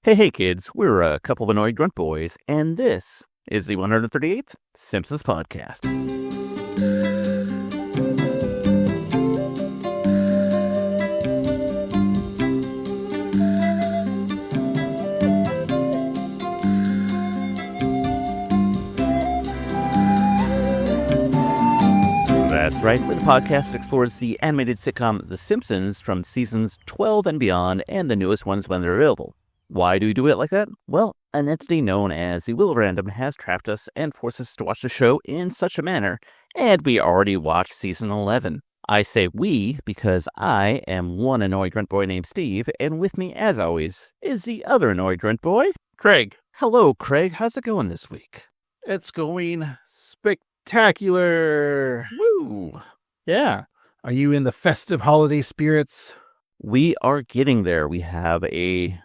Hey, kids, we're a couple of annoyed grunt boys, and this is the 138th Simpsons podcast. That's right, where the podcast explores the animated sitcom The Simpsons from seasons 12 and beyond, and the newest ones when they're available. Why do we do it like that? Well, an entity known as the Wheel of Random has trapped us and forced us to watch the show in such a manner, and we already watched season 11. I say we because I am one annoyed grunt boy named Steve, and with me, as always, is the other annoyed grunt boy, Craig. Hello, Craig. How's it going this week? It's going spectacular. Woo! Yeah. Are you in the festive holiday spirits? We are getting there. We have a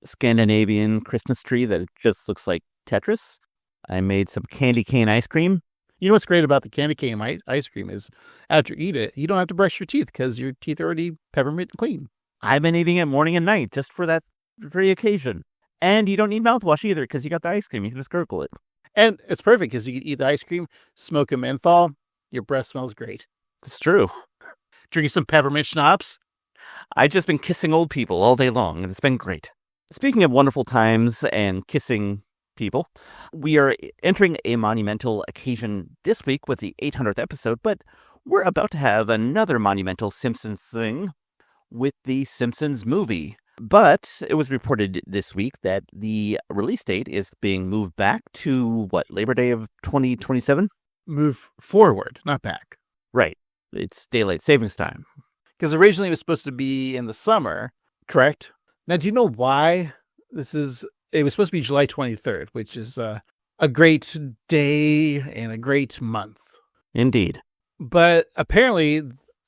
Scandinavian Christmas tree that just looks like Tetris. I made some candy cane ice cream. You know what's great about the candy cane ice cream is after you eat it, you don't have to brush your teeth because your teeth are already peppermint clean. I've been eating it morning and night just for that very occasion. And you don't need mouthwash either because you got the ice cream. You can just gurgle it. And it's perfect because you can eat the ice cream, smoke a menthol, your breath smells great. It's true. Drinking some peppermint schnapps. I've just been kissing old people all day long, and it's been great. Speaking of wonderful times and kissing people, we are entering a monumental occasion this week with the 800th episode, but we're about to have another monumental Simpsons thing with the Simpsons movie. But it was reported this week that the release date is being moved back to, Labor Day of 2027? Move forward, not back. Right. It's daylight savings time. Because originally it was supposed to be in the summer, correct? Now, do you know why it was supposed to be July 23rd, which is a great day and a great month. Indeed. But apparently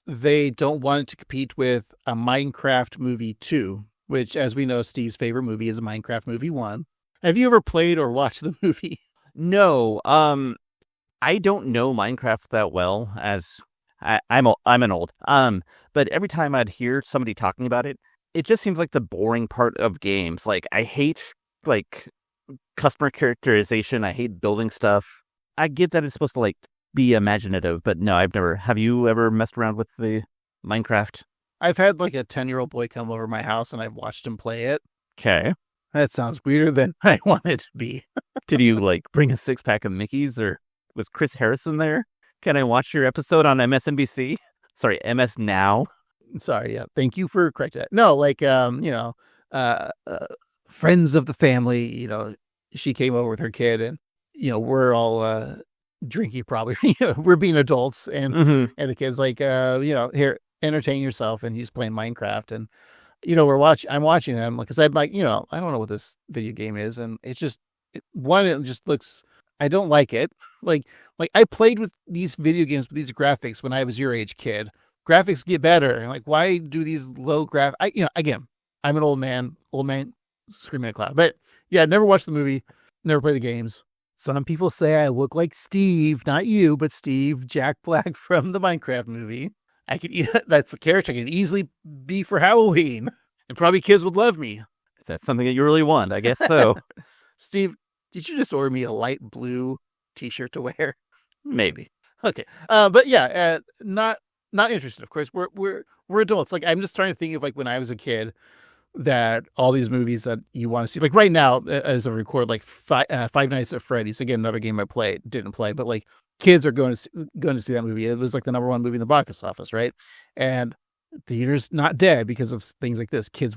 they don't want it to compete with a Minecraft movie 2, which, as we know, Steve's favorite movie is a Minecraft movie 1. Have you ever played or watched the movie? No. I don't know Minecraft that well, as I'm an old. But every time I'd hear somebody talking about it, it just seems like the boring part of games. Like, I hate, customer characterization. I hate building stuff. I get that it's supposed to, be imaginative, but no, I've never. Have you ever messed around with the Minecraft? I've had, a 10-year-old boy come over my house, and I've watched him play it. Okay. That sounds weirder than I want it to be. Did you, bring a six-pack of Mickeys, or was Chris Harrison there? Can I watch your episode on MSNBC? Sorry, MS Now? Sorry, yeah. Thank you for correcting that. No, friends of the family, she came over with her kid and, we're all drinking probably. We're being adults and and the kid's here, entertain yourself. And he's playing Minecraft and, I'm watching him because I'm I don't know what this video game is. And it's just, it just looks, I don't like it. I played with these video games with these graphics when I was your age, kid. Graphics get better. Why do these low again, I'm an old man screaming at a cloud. But yeah, never watched the movie, never played the games. Some people say I look like Steve, not you, but Steve, Jack Black from the Minecraft movie. That's the character I could easily be for Halloween. And probably kids would love me. Is that something that you really want? I guess so. Steve, did you just order me a light blue t-shirt to wear? Maybe. Okay. But yeah, not interested. Of course, we're adults. I'm just trying to think of when I was a kid, that all these movies that you want to see, right now as I record, Five Nights at Freddy's, again, another game I didn't play, but kids are going to see that movie. It was the number one movie in the box office, right? And theaters not dead because of things like this. Kids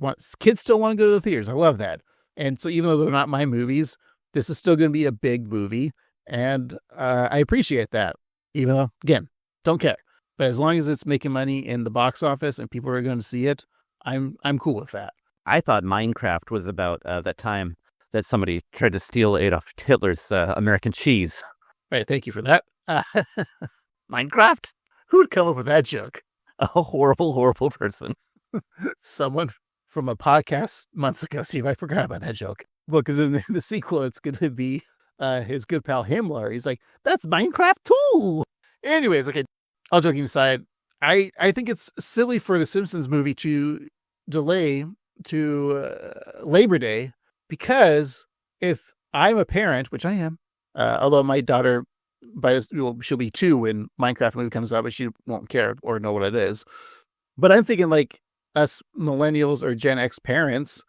still want to go to the theaters. I love that. And so even though they're not my movies, this is still going to be a big movie, and I appreciate that. Even though, again, don't care. But as long as it's making money in the box office and people are going to see it, I'm cool with that. I thought Minecraft was about that time that somebody tried to steal Adolf Hitler's American cheese. Right, thank you for that. Minecraft? Who would come up with that joke? A horrible, horrible person. Someone from a podcast months ago. See, I forgot about that joke. Well, because in the sequel, it's going to be his good pal Himmler. He's like, that's Minecraft too. Anyways, okay, all joking aside, I think it's silly for the Simpsons movie to delay to Labor Day because if I'm a parent, which I am, although my daughter, she'll be 2 when Minecraft movie comes out, but she won't care or know what it is. But I'm thinking like us millennials or Gen X parents,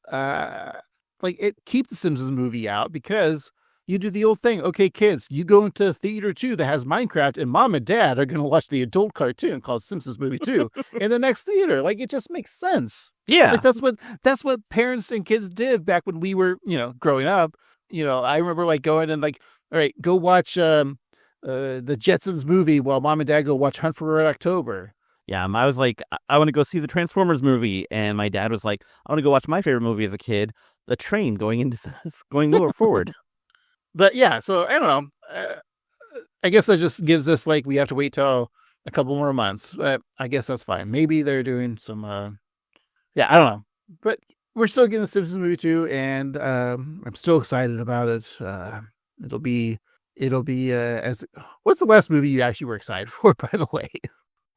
keep the Simpsons movie out because you do the old thing. Okay, kids, you go into theater 2 that has Minecraft, and mom and dad are going to watch the adult cartoon called Simpsons Movie 2 in the next theater. Like, it just makes sense. Yeah. Like, that's what parents and kids did back when we were, growing up. I remember like going and like, all right, go watch the Jetsons movie while mom and dad go watch Hunt for Red October. Yeah, I was like, I want to go see the Transformers movie, and my dad was like, I want to go watch my favorite movie as a kid, the train going more forward. But yeah, so I don't know. I guess that just gives us like we have to wait till a couple more months. But I guess that's fine. Maybe they're doing some. I don't know. But we're still getting the Simpsons movie too, and I'm still excited about it. It'll be as. What's the last movie you actually were excited for? By the way,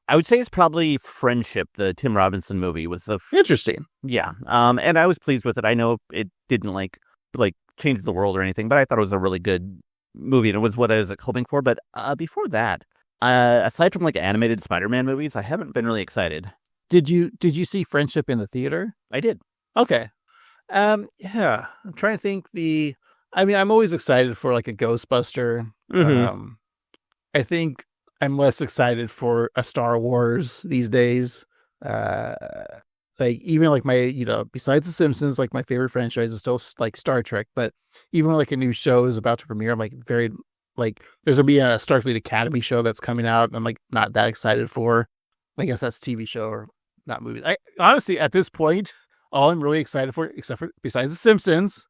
I would say it's probably Friendship, the Tim Robinson movie. Was interesting. Yeah. And I was pleased with it. I know it didn't like change the world or anything, but I thought it was a really good movie, and it was what I was hoping for. But before that, aside from like animated Spider-Man movies, I haven't been really excited. Did you see Friendship in the theater? I did. Okay. Yeah. I'm trying to think I'm always excited for like a Ghostbuster. Mm-hmm. I think I'm less excited for a Star Wars these days. Like even like my, besides the Simpsons, like my favorite franchise is still like Star Trek. But even when like a new show is about to premiere, I'm like very like there's gonna be a Starfleet Academy show that's coming out. And I'm like not that excited for. I guess that's a TV show or not movies. I honestly at this point, all I'm really excited for, besides the Simpsons,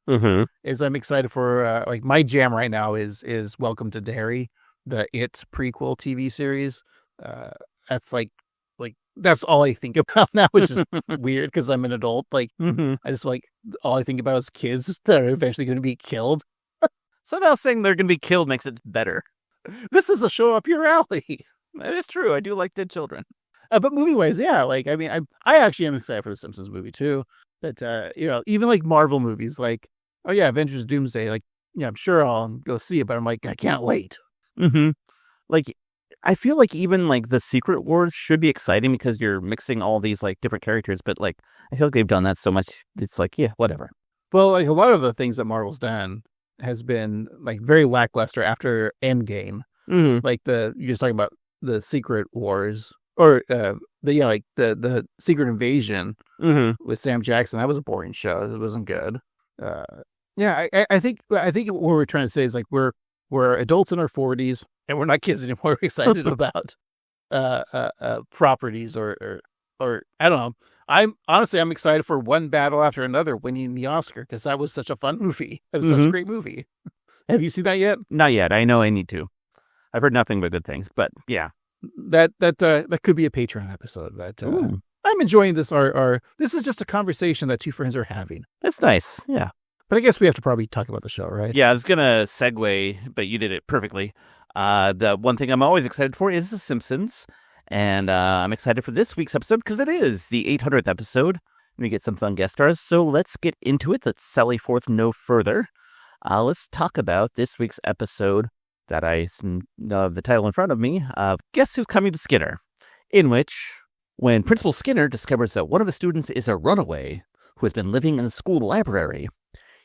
is I'm excited for like my jam right now is Welcome to Derry, the It prequel TV series. That's like that's all I think about now, which is weird because I'm an adult. Like I just like all I think about is kids that are eventually going to be killed. Somehow saying they're going to be killed makes it better. This is a show up your alley. That is true. I do like dead children. But movie wise, yeah. Like I mean, I actually am excited for the Simpsons movie too. But even like Marvel movies, like Avengers Doomsday. Like I'm sure I'll go see it, but I'm like I can't wait. Like. I feel like even like the Secret Wars should be exciting because you're mixing all these like different characters, but like I feel like they've done that so much. It's like, yeah, whatever. Well, like a lot of the things that Marvel's done has been like very lackluster after Endgame. Like you're just talking about the Secret Wars or the Secret Invasion with Sam Jackson. That was a boring show. It wasn't good. I think what we're trying to say is like we're adults in our 40s. And we're not kids anymore. We're excited about properties or I don't know. I'm excited for One Battle After Another winning the Oscar because that was such a fun movie. It was such a great movie. Have you seen that yet? Not yet. I know I need to. I've heard nothing but good things. But yeah, that could be a Patreon episode. But I'm enjoying this. This is just a conversation that two friends are having. That's nice. Yeah. But I guess we have to probably talk about the show, right? Yeah, I was gonna segue, but you did it perfectly. The one thing I'm always excited for is The Simpsons, and I'm excited for this week's episode because it is the 800th episode. We get some fun guest stars, so let's get into it. Let's sally forth no further. Let's talk about this week's episode that I have the title in front of me of Guess Who's Coming to Skinner, in which, when Principal Skinner discovers that one of the students is a runaway who has been living in the school library,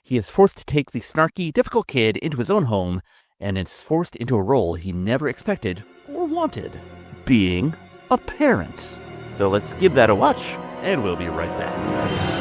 he is forced to take the snarky, difficult kid into his own home and is forced into a role he never expected or wanted, being a parent. So let's give that a watch, and we'll be right back.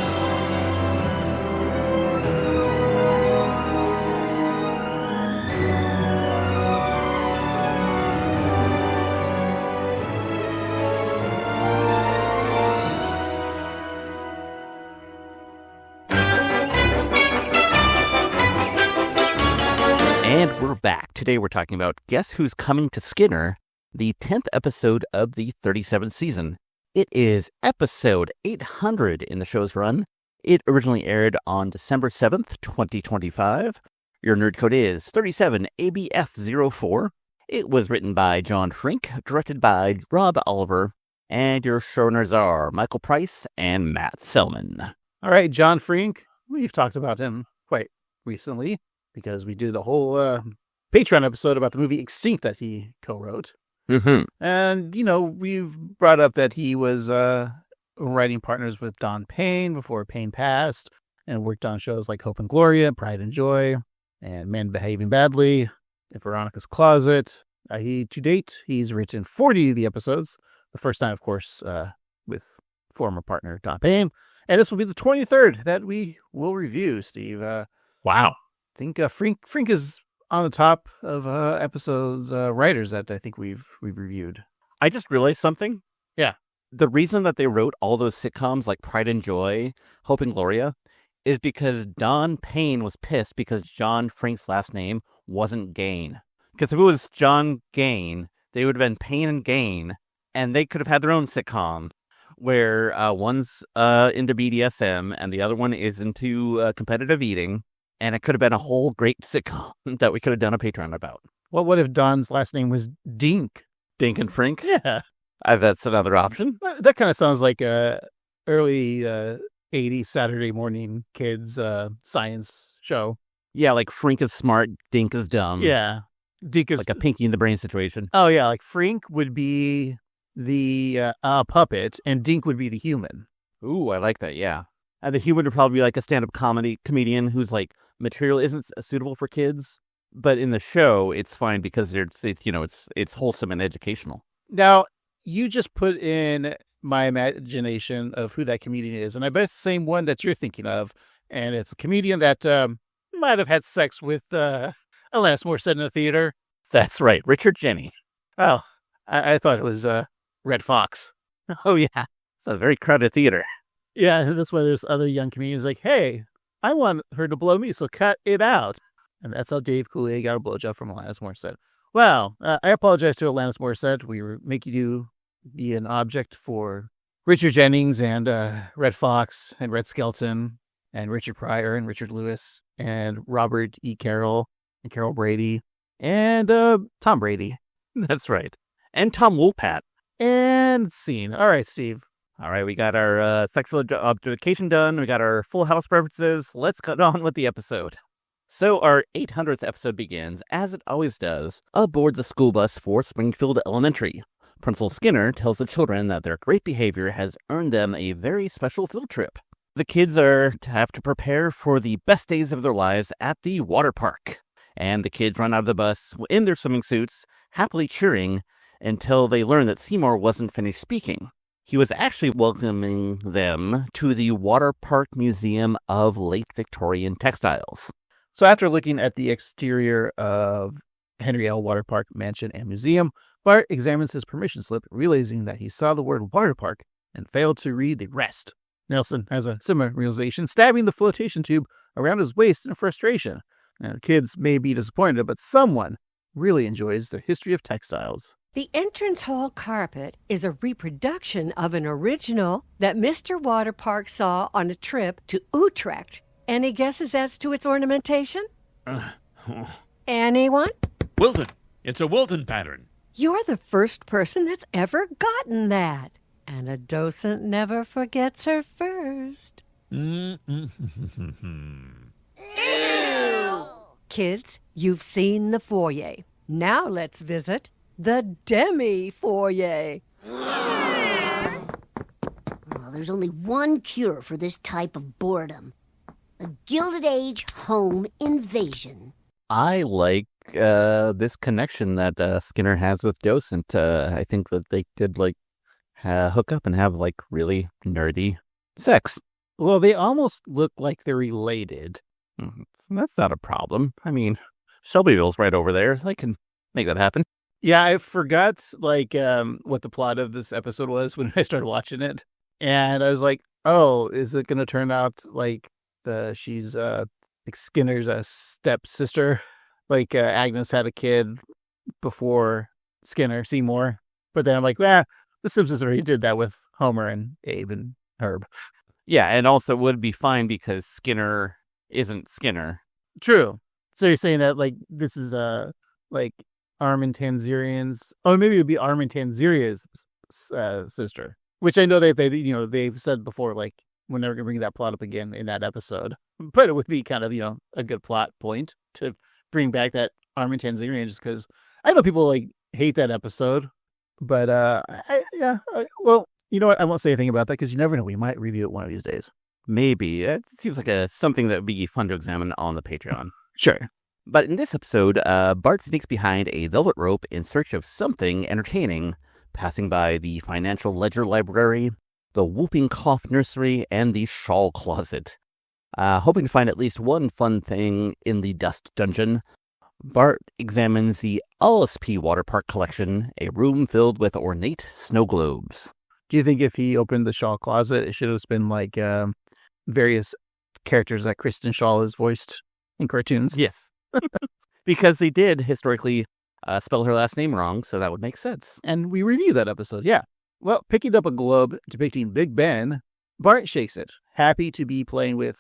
And we're back. Today we're talking about Guess Who's Coming to Skinner, the 10th episode of the 37th season. It is episode 800 in the show's run. It originally aired on December 7th, 2025. Your nerd code is 37ABF04. It was written by John Frink, directed by Rob Oliver, and your showrunners are Michael Price and Matt Selman. All right, John Frink, We've talked about him quite recently because we did a whole Patreon episode about the movie Extinct that he co-wrote. Mm-hmm. And, we've brought up that he was writing partners with Don Payne before Payne passed and worked on shows like Hope and Gloria, Pride and Joy, and Men Behaving Badly, and Veronica's Closet. To date, he's written 40 of the episodes. The first time, of course, with former partner Don Payne. And this will be the 23rd that we will review, Steve. Wow. I think Frink is on the top of episodes writers that I think we've reviewed. I just realized something. Yeah. The reason that they wrote all those sitcoms like Pride and Joy, Hope and Gloria, is because Don Payne was pissed because John Frink's last name wasn't Gain. Because if it was John Gain, they would have been Payne and Gain, and they could have had their own sitcom where one's into BDSM and the other one is into competitive eating. And it could have been a whole great sitcom that we could have done a Patreon about. Well, what if Don's last name was Dink? Dink and Frink? Yeah. That's another option. That kind of sounds like a early 80s Saturday morning kids science show. Yeah, like Frink is smart, Dink is dumb. Yeah. Dink is like a Pinky in the Brain situation. Oh, yeah. Like Frink would be the puppet and Dink would be the human. Ooh, I like that. Yeah. And the human would probably be like a stand-up comedian whose like material isn't suitable for kids, but in the show it's fine because it's wholesome and educational. Now, you just put in my imagination of who that comedian is, and I bet it's the same one that you're thinking of, and it's a comedian that might have had sex with Alanis Morissette in the theater. That's right, Richard Jeni. Oh, I thought it was Red Fox. Oh yeah, it's a very crowded theater. Yeah, that's why there's other young comedians like, hey, I want her to blow me, so cut it out. And that's how Dave Coulier got a blowjob from Alanis Morissette. Well, I apologize to Alanis Morissette. We were making you be an object for Richard Jennings and Red Fox and Red Skelton and Richard Pryor and Richard Lewis and Robert E. Carroll and Carol Brady and Tom Brady. That's right. And Tom Woolpat. And scene. All right, Steve. All right, we got our sexual objectification done. We got our full house preferences. Let's get on with the episode. So our 800th episode begins, as it always does, aboard the school bus for Springfield Elementary. Principal Skinner tells the children that their great behavior has earned them a very special field trip. The kids are to have to prepare for the best days of their lives at the water park. And the kids run out of the bus in their swimming suits, happily cheering, until they learn that Seymour wasn't finished speaking. He was actually welcoming them to the Water Park Museum of Late Victorian Textiles. So after looking at the exterior of Henry L. Water Park Mansion and Museum, Bart examines his permission slip, realizing that he saw the word water park and failed to read the rest. Nelson has a similar realization, stabbing the flotation tube around his waist in frustration. Now, the kids may be disappointed, but someone really enjoys the history of textiles. The entrance hall carpet is a reproduction of an original that Mr. Waterpark saw on a trip to Utrecht. Any guesses as to its ornamentation? Anyone? Wilton. It's a Wilton pattern. You're the first person that's ever gotten that. And a docent never forgets her first. Ew! Kids, you've seen the foyer. Now let's visit the demi-foyer. Well, there's only one cure for this type of boredom. A Gilded Age home invasion. I like this connection that Skinner has with Docent. I think that they could hook up and have really nerdy sex. Well, they almost look like they're related. That's not a problem. I mean, Shelbyville's right over there. I can make that happen. Yeah, I forgot what the plot of this episode was when I started watching it, and I was like, "Oh, is it going to turn out like she's Skinner's stepsister? Agnes had a kid before Seymour." But then I'm like, "The Simpsons already did that with Homer and Abe and Herb." Yeah, and also it would be fine because Skinner isn't Skinner. True. So you're saying that this is Armin Tanzerian's, maybe it would be Armin Tanzeria's sister, which I know they've said before, when they're going to bring that plot up again in that episode. But it would be kind of, a good plot point to bring back that Armin Tanzarian, just because I know people hate that episode. But well, you know what? I won't say anything about that because you never know. We might review it one of these days. Maybe. It seems like something that would be fun to examine on the Patreon. Sure. But in this episode, Bart sneaks behind a velvet rope in search of something entertaining, passing by the financial ledger library, the whooping cough nursery, and the shawl closet. Hoping to find at least one fun thing in the dust dungeon, Bart examines the LSP water park collection, a room filled with ornate snow globes. Do you think if he opened the Shaw closet, it should have been various characters that Kristen Shaw has voiced in cartoons? Yes. Because they did historically spell her last name wrong, so that would make sense. And we reviewed that episode, yeah. Well, picking up a globe depicting Big Ben, Bart shakes it, happy to be playing with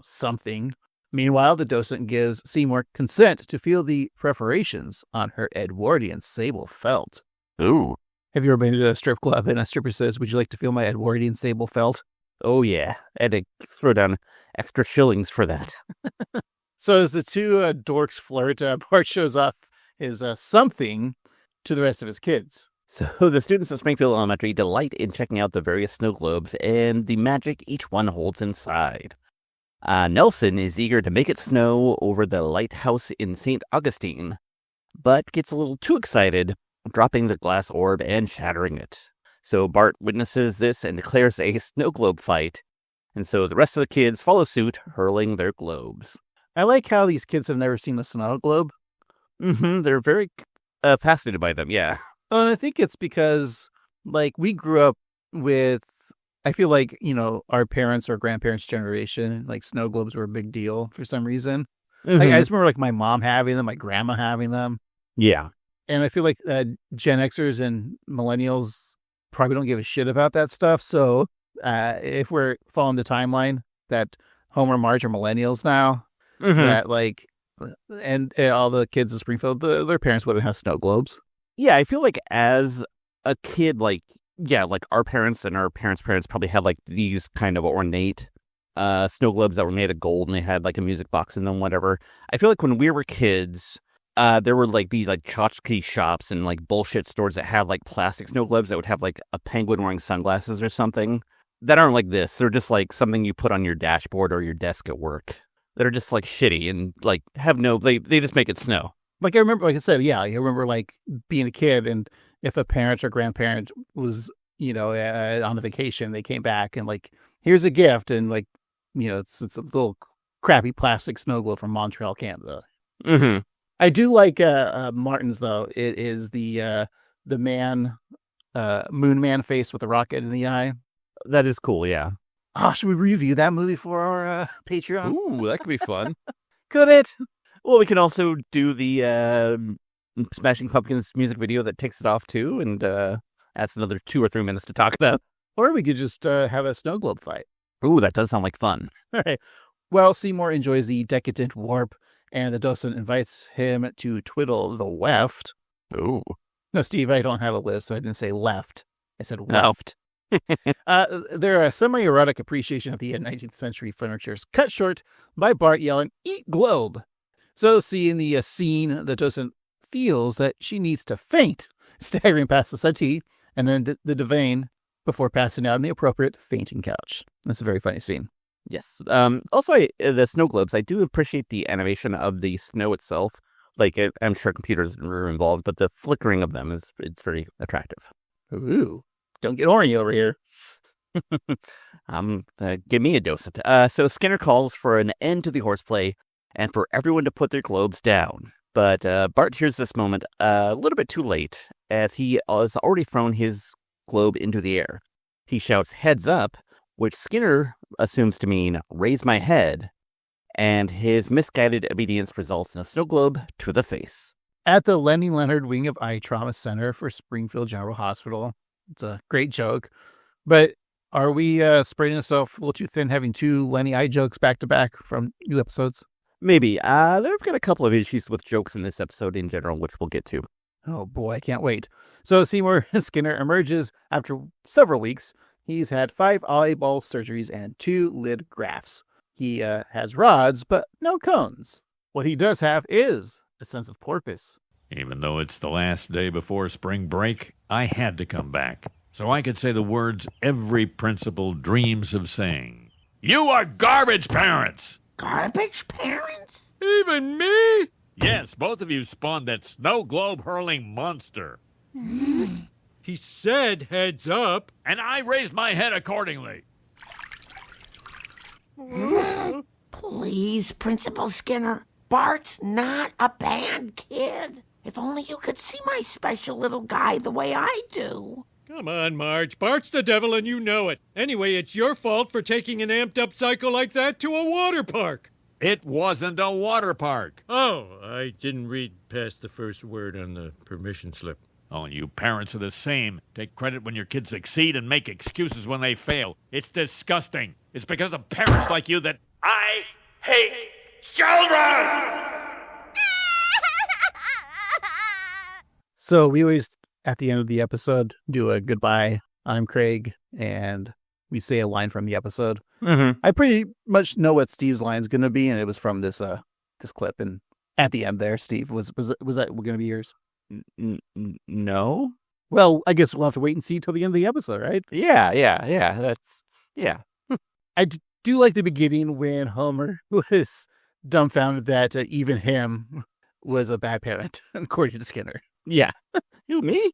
something. Meanwhile, the docent gives Seymour consent to feel the perforations on her Edwardian sable felt. Ooh. Have you ever been to a strip club and a stripper says, "Would you like to feel my Edwardian sable felt?" Oh, yeah. I had to throw down extra shillings for that. So as the two dorks flirt, Bart shows off his something to the rest of his kids. So the students of Springfield Elementary delight in checking out the various snow globes and the magic each one holds inside. Nelson is eager to make it snow over the lighthouse in St. Augustine, but gets a little too excited, dropping the glass orb and shattering it. So Bart witnesses this and declares a snow globe fight, and so the rest of the kids follow suit, hurling their globes. I like how these kids have never seen a snow globe. Mm-hmm, they're very fascinated by them, yeah. And I think it's because, we grew up with, I feel like, our parents' or grandparents' generation, snow globes were a big deal for some reason. Mm-hmm. I just remember, my mom having them, my grandma having them. Yeah. And I feel like Gen Xers and millennials probably don't give a shit about that stuff. So if we're following the timeline that Homer and Marge are millennials now, that and all the kids in Springfield, their parents wouldn't have snow globes. Yeah, I feel like as a kid, our parents and our parents' parents probably had these kind of ornate snow globes that were made of gold and they had a music box in them, whatever. I feel like when we were kids, there would be tchotchke shops and bullshit stores that had plastic snow globes that would have a penguin wearing sunglasses or something that aren't like this. They're just something you put on your dashboard or your desk at work that are just shitty and have no, they just make it snow. I remember, I said, yeah, I remember being a kid and if a parent or grandparent was, on a vacation, they came back and here's a gift. And it's a little crappy plastic snow globe from Montreal, Canada. Mm-hmm. I do like Martin's though. It is the man, Moon Man face with a rocket in the eye. That is cool, yeah. Oh, should we review that movie for our Patreon? Ooh, that could be fun. Could it? Well, we can also do the Smashing Pumpkins music video that takes it off too, and that's another 2 or 3 minutes to talk about. Or we could just have a snow globe fight. Ooh, that does sound like fun. All right. Well, Seymour enjoys the decadent warp, and the docent invites him to twiddle the weft. Ooh. No, Steve, I don't have a list, so I didn't say left. I said weft. Their semi-erotic appreciation of the 19th century furniture is cut short by Bart yelling, "Eat globe!" So, seeing the scene, the docent feels that she needs to faint, staggering past the settee and then the divan before passing out on the appropriate fainting couch. That's a very funny scene. Yes. Also, the snow globes, I do appreciate the animation of the snow itself. I'm sure computers were involved, but the flickering of them it's very attractive. Ooh, don't get horny over here. Give me a docent. So Skinner calls for an end to the horseplay and for everyone to put their globes down. But Bart hears this moment a little bit too late, as he has already thrown his globe into the air. He shouts, "Heads up," which Skinner assumes to mean, "raise my head," and his misguided obedience results in a snow globe to the face. At the Lenny Leonard Wing of Eye Trauma Center for Springfield General Hospital. It's a great joke. But are we spreading ourselves a little too thin having 2 Lenny eye jokes back to back from new episodes? Maybe. They've got a couple of issues with jokes in this episode in general, which we'll get to. Oh boy, I can't wait. So Seymour Skinner emerges after several weeks. He's had 5 eyeball surgeries and 2 lid grafts. He has rods, but no cones. What he does have is a sense of porpoise. Even though it's the last day before spring break, I had to come back so I could say the words every principal dreams of saying. You are garbage parents! Garbage parents? Even me? Yes, both of you spawned that snow globe hurling monster. He said heads up. And I raised my head accordingly. Please, Principal Skinner. Bart's not a bad kid. If only you could see my special little guy the way I do. Come on, Marge. Bart's the devil and you know it. Anyway, it's your fault for taking an amped-up psycho like that to a water park. It wasn't a water park. Oh, I didn't read past the first word on the permission slip. Oh, you parents are the same. Take credit when your kids succeed and make excuses when they fail. It's disgusting. It's because of parents like you that I hate children! So we always, at the end of the episode, do a goodbye. I'm Craig, and we say a line from the episode. Mm-hmm. I pretty much know what Steve's line's going to be, and it was from this clip. And at the end there, Steve, was that going to be yours? No? Well, I guess we'll have to wait and see till the end of the episode, right? Yeah. That's, yeah. I do like the beginning when Homer was dumbfounded that even him was a bad parent, according to Skinner. Yeah. Who, me?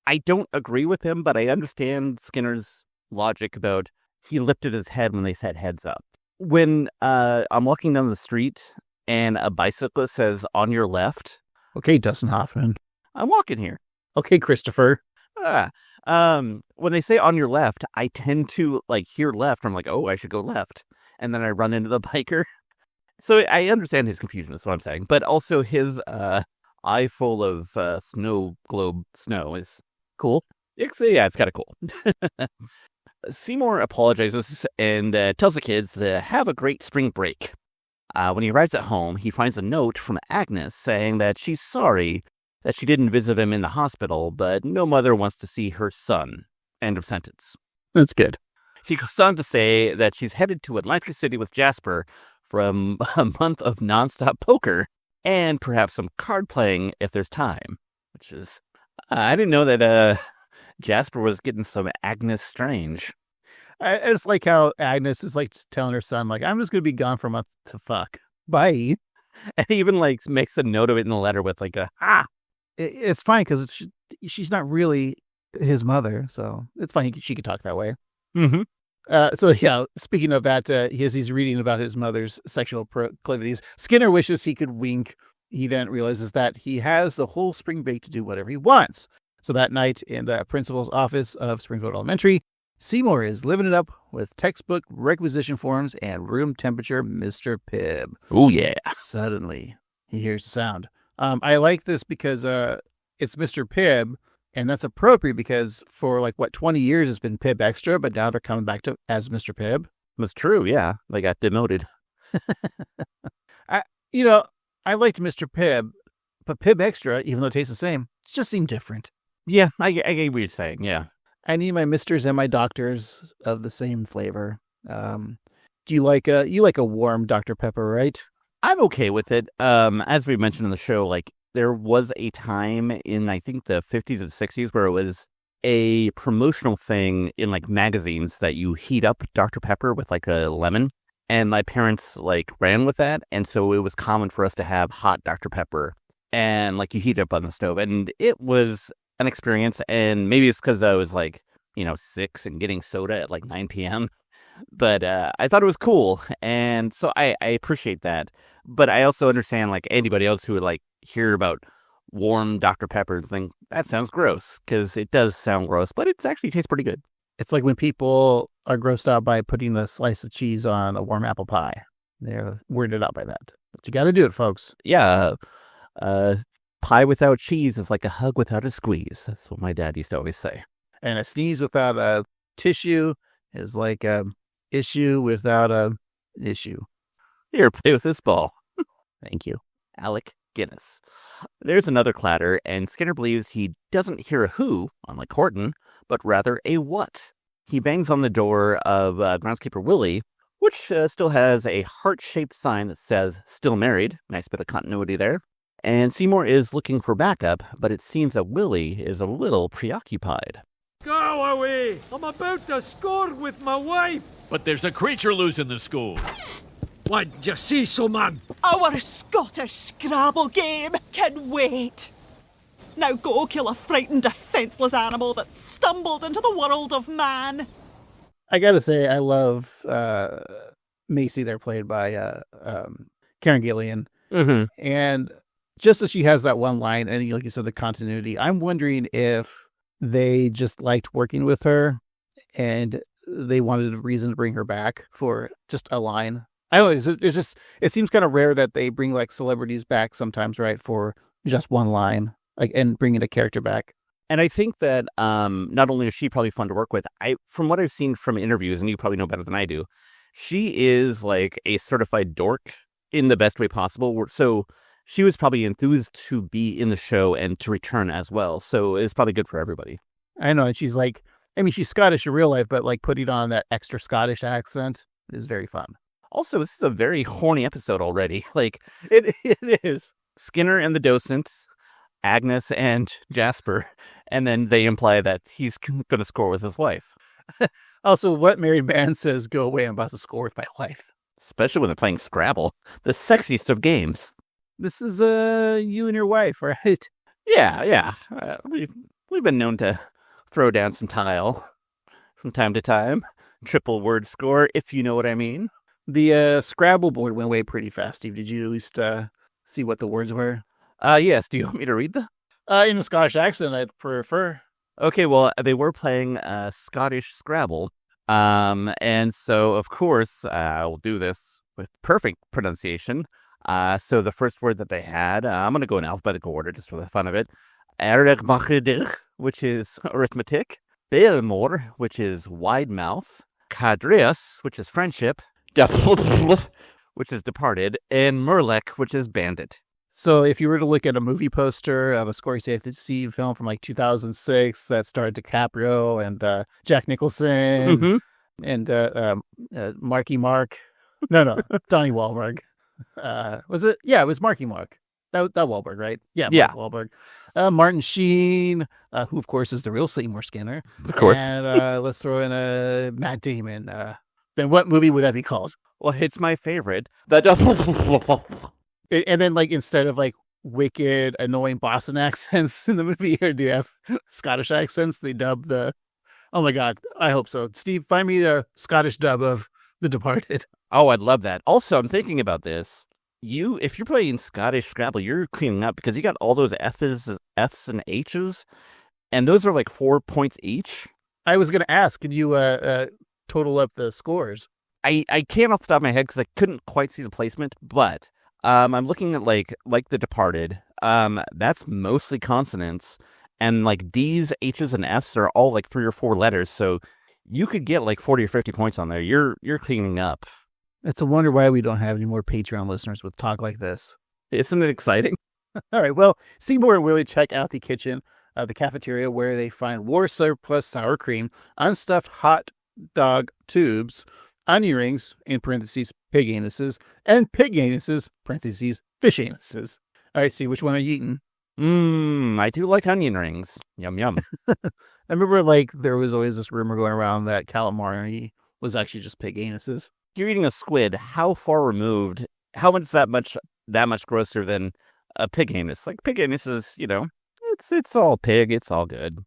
I don't agree with him, but I understand Skinner's logic about he lifted his head when they said heads up. When I'm walking down the street and a bicyclist says on your left, Okay, Dustin Hoffman. I'm walking here. Okay, Christopher. When they say on your left, I tend to hear left. I'm like, oh, I should go left. And then I run into the biker. So I understand his confusion is what I'm saying. But also his eye full of snow globe snow is Cool. it's kind of cool. Seymour apologizes and tells the kids to have a great spring break. When he arrives at home, he finds a note from Agnes saying that she's sorry that she didn't visit him in the hospital, but no mother wants to see her son. End of sentence. That's good. She goes on to say that she's headed to Atlantic City with Jasper for a month of nonstop poker and perhaps some card playing if there's time, which is... I didn't know that Jasper was getting some Agnes Strange. I just like how Agnes is telling her son, I'm just going to be gone for a month to fuck. Bye. And he even makes a note of it in the letter with It's fine because she's not really his mother, so it's fine. She could talk that way. Mm-hmm. So yeah, speaking of that, he's reading about his mother's sexual proclivities. Skinner wishes he could wink. He then realizes that he has the whole spring break to do whatever he wants. So that night in the principal's office of Springfield Elementary, Seymour is living it up with textbook requisition forms and room temperature Mr. Pibb. Oh, yeah. Suddenly, he hears the sound. I like this because it's Mr. Pibb, and that's appropriate because for 20 years it's been Pibb Extra, but now they're coming back to as Mr. Pibb. That's true, yeah. They got demoted. I liked Mr. Pibb, but Pibb Extra, even though it tastes the same, it just seemed different. Yeah, I get what you're saying, yeah. I need my Misters and my Doctors of the same flavor. Do you like a warm Dr. Pepper, right? I'm okay with it. As we mentioned in the show, there was a time in, I think, the 50s and 60s where it was a promotional thing in, magazines that you heat up Dr. Pepper with, a lemon. And my parents, ran with that. And so it was common for us to have hot Dr. Pepper. And, you heat it up on the stove. And it was an experience. And maybe it's because I was, 6 and getting soda at, 9 p.m. But I thought it was cool. And so I appreciate that. But I also understand, anybody else who would, hear about warm Dr. Pepper and think, that sounds gross. Because it does sound gross. But it actually tastes pretty good. It's like when people are grossed out by putting a slice of cheese on a warm apple pie. They're weirded out by that. But you got to do it, folks. Yeah. Pie without cheese is like a hug without a squeeze. That's what my dad used to always say. And a sneeze without a tissue is like a issue without a issue. Here, play with this ball. Thank you. Alec Guinness. There's another clatter, and Skinner believes he doesn't hear a who, unlike Horton, but rather a what. He bangs on the door of groundskeeper Willie, which still has a heart-shaped sign that says still married. Nice bit of continuity there. And Seymour is looking for backup, but it seems that Willie is a little preoccupied. Go away! I'm about to score with my wife! But there's a creature loose in the school. What'd you see, so man? Our Scottish Scrabble game can wait. Now go kill a frightened, defenseless animal that stumbled into the world of man. I gotta say, I love Macy there, played by Karen Gillian. Mm-hmm. And just as she has that one line, and like you said, the continuity, I'm wondering if they just liked working with her and they wanted a reason to bring her back for just a line. I don't know, it seems kind of rare that they bring like celebrities back sometimes, right, for just one line, like, and bringing a character back. And I think that not only is she probably fun to work with, from what I've seen from interviews, and you probably know better than I do, she is like a certified dork in the best way possible. So she was probably enthused to be in the show and to return as well. So it's probably good for everybody. I know, and she's like, I mean, she's Scottish in real life, but like putting on that extra Scottish accent is very fun. Also, this is a very horny episode already. Like, it is. Skinner and the docents, Agnes and Jasper, and then they imply that he's going to score with his wife. Also, what married man says, go away, I'm about to score with my wife? Especially when they're playing Scrabble, the sexiest of games. This is you and your wife, right? Yeah. We've been known to throw down some tile from time to time. Triple word score, if you know what I mean. The Scrabble board went away pretty fast, Steve. Did you at least see what the words were? Yes. Do you want me to read them? In a Scottish accent, I'd prefer. Okay, well, they were playing Scottish Scrabble. And so, of course, I'll do this with perfect pronunciation. So the first word that they had, I'm going to go in alphabetical order just for the fun of it. Arithmetic, which is arithmetic. Belmore, which is wide mouth. Cadreus, which is friendship. Which is departed. And Merlek, which is bandit. So if you were to look at a movie poster of a Scorsese film from like 2006 that starred DiCaprio and Jack Nicholson and Marky Mark. No, Donnie Wahlberg. Was it? Yeah, it was Marky Mark. That Wahlberg, right? Yeah. Wahlberg. Martin Sheen, who of course is the real Seymour Skinner. Of course. And let's throw in Matt Damon. Then what movie would that be called? Well, it's my favorite. And then, like, instead of like wicked, annoying Boston accents in the movie, here do you have Scottish accents? They dub the. Oh my God, I hope so. Steve, find me a Scottish dub of The Departed. Oh, I'd love that. Also, I'm thinking about this. If you're playing Scottish Scrabble, you're cleaning up because you got all those F's and H's, and those are like 4 points each. I was going to ask, could you total up the scores? I can't off the top of my head because I couldn't quite see the placement, but I'm looking at like The Departed. That's mostly consonants, and like D's, H's, and F's are all like 3 or 4 letters. So you could get like 40 or 50 points on there. You're cleaning up. It's a wonder why we don't have any more Patreon listeners with talk like this. Isn't it exciting? All right. Well, Seymour and Willie check out the kitchen of the cafeteria where they find war surplus sour cream, unstuffed hot dog tubes, onion rings, in parentheses, pig anuses, and pig anuses, parentheses, fish anuses. All right, see, which one are you eating? I do like onion rings. Yum, yum. I remember, like, there was always this rumor going around that calamari was actually just pig anuses. You're eating a squid. How far removed? How much that much grosser than a pig anus? Like, pig anus is, it's all pig. It's all good.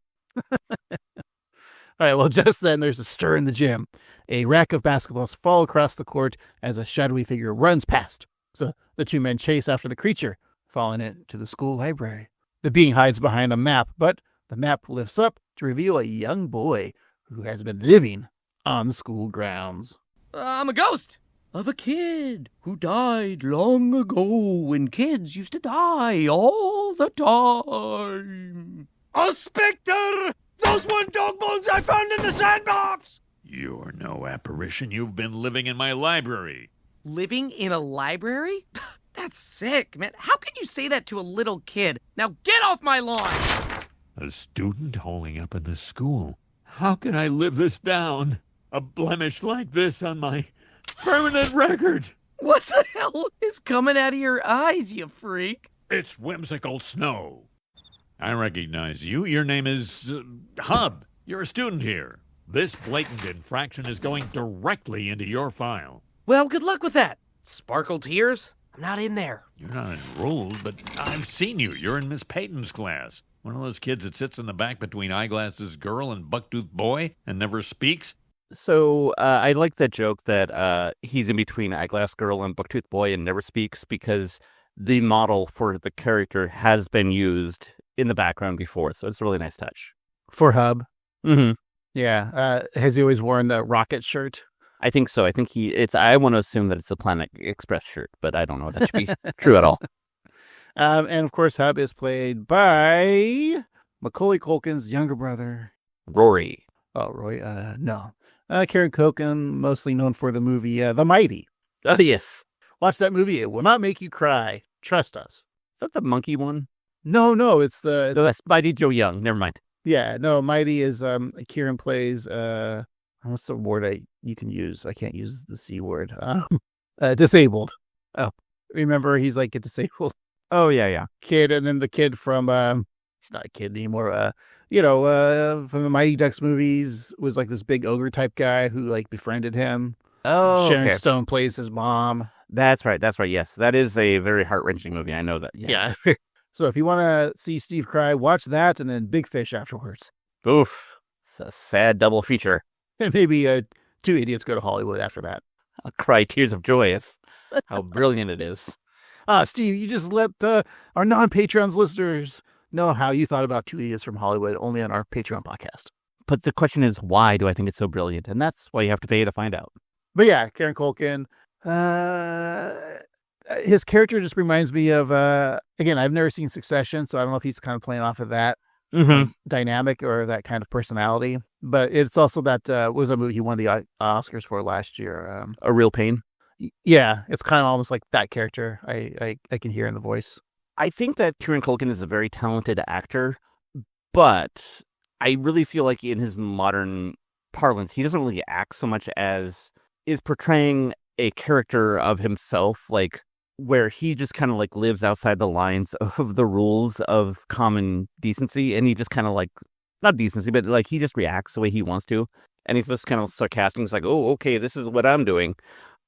All right, well, just then there's a stir in the gym. A rack of basketballs fall across the court as a shadowy figure runs past. So the two men chase after the creature, following it to the school library. The being hides behind a map, but the map lifts up to reveal a young boy who has been living on the school grounds. I'm a ghost of a kid who died long ago when kids used to die all the time. A specter! Those one dog bones I found in the sandbox! You're no apparition. You've been living in my library. Living in a library? That's sick, man. How can you say that to a little kid? Now get off my lawn! A student holding up in the school. How can I live this down? A blemish like this on my Permanent record! What the hell is coming out of your eyes, you freak? It's whimsical snow. I recognize you. Your name is Hub. You're a student here. This blatant infraction is going directly into your file. Well, good luck with that. Sparkle tears? I'm not in there. You're not enrolled, but I've seen you. You're in Miss Payton's class. One of those kids that sits in the back between eyeglasses girl and bucktooth boy and never speaks. So I like that joke that he's in between eyeglass girl and bucktooth boy and never speaks because the model for the character has been used in the background before. So it's a really nice touch. For Hub. Mm-hmm. Yeah. Has he always worn the rocket shirt? I think so. I think I want to assume that it's a Planet Express shirt, but I don't know if that should be true at all. And of course, Hub is played by Macaulay Culkin's younger brother, Rory. Oh, Roy? No. Kieran Culkin, mostly known for the movie The Mighty. Oh, yes. Watch that movie. It will not make you cry. Trust us. Is that the monkey one? No. It's that's Mighty Joe Young. Never mind. Yeah, no. Mighty is Kieran plays. What's the word you can use? I can't use the C word. Disabled. Oh, remember he's like a disabled. Oh yeah. Kid, and then the kid from he's not a kid anymore. From the Mighty Ducks movies was like this big ogre type guy who like befriended him. Oh, Sharon okay. Stone plays his mom. That's right. Yes, that is a very heart-wrenching movie. I know that. Yeah. So if you want to see Steve cry, watch that and then Big Fish afterwards. Oof. It's a sad double feature. And maybe Two Idiots Go to Hollywood after that. I'll cry tears of joy. How brilliant it is. Steve, you just let our non-Patreons listeners know how you thought about Two Idiots from Hollywood only on our Patreon podcast. But the question is, why do I think it's so brilliant? And that's why you have to pay to find out. But yeah, Kieran Culkin, his character just reminds me of, again, I've never seen Succession, so I don't know if he's kind of playing off of that dynamic or that kind of personality. But it's also that was a movie he won the Oscars for last year. A Real Pain. Yeah, it's kind of almost like that character I can hear in the voice. I think that Kieran Culkin is a very talented actor, but I really feel like in his modern parlance, he doesn't really act so much as is portraying a character of himself, like where he just kind of like lives outside the lines of the rules of common decency. And he just kind of like, not decency, but like he just reacts the way he wants to. And he's just kind of sarcastic. He's like, oh, okay, this is what I'm doing.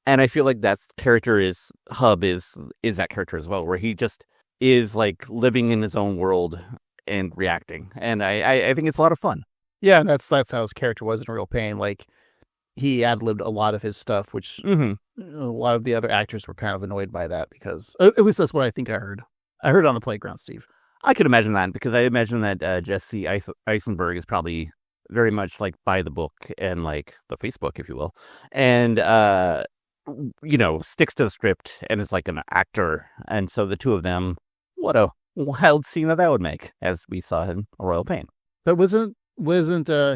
And I feel like that's character is Hub is that character as well, where he just is like living in his own world and reacting. And I think it's a lot of fun. Yeah, and that's how his character was in Real Pain. Like he ad-libbed a lot of his stuff, which a lot of the other actors were kind of annoyed by that because at least that's what I think I heard. I heard it on the playground, Steve. I could imagine that because I imagine that Jesse Eisenberg is probably very much like by the book and like the Facebook, if you will. And, sticks to the script and is like an actor. And so the two of them, what a wild scene that would make, as we saw in Royal Pain. But wasn't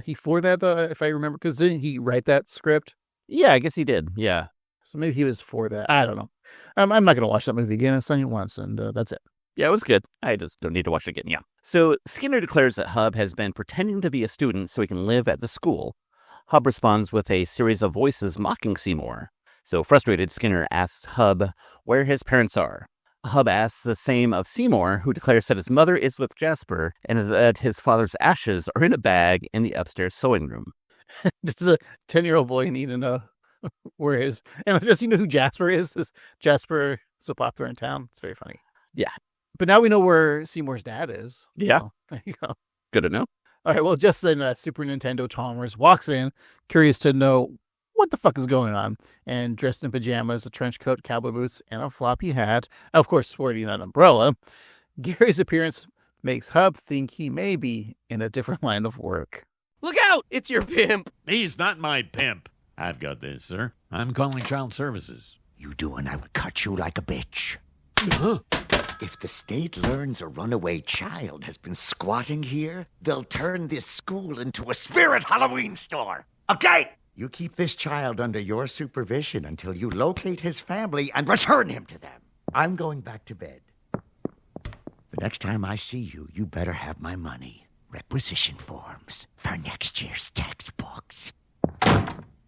he for that, though, if I remember? Because didn't he write that script? Yeah, I guess he did. Yeah. So maybe he was for that. I don't know. I'm not going to watch that movie again. I've seen it once, and that's it. Yeah, it was good. I just don't need to watch it again. Yeah. So Skinner declares that Hub has been pretending to be a student so he can live at the school. Hub responds with a series of voices mocking Seymour. So frustrated, Skinner asks Hub where his parents are. Hub asks the same of Seymour, who declares that his mother is with Jasper and that his father's ashes are in a bag in the upstairs sewing room. Does a 10-year-old boy need to know where his... And does he know who Jasper is? Is Jasper so popular in town? It's very funny. Yeah. But now we know where Seymour's dad is. Yeah. So, there you go. Good to know. All right, well, just then Super Nintendo Chalmers walks in, curious to know what the fuck is going on, and dressed in pajamas, a trench coat, cowboy boots, and a floppy hat, of course sporting an umbrella. Gary's appearance makes Hub think he may be in a different line of work. Look out! It's your pimp! He's not my pimp. I've got this, sir. I'm calling child services. You do and I will cut you like a bitch. If the state learns a runaway child has been squatting here, they'll turn this school into a spirit Halloween store. Okay? You keep this child under your supervision until you locate his family and return him to them. I'm going back to bed. The next time I see you, you better have my money. Requisition forms for next year's textbooks.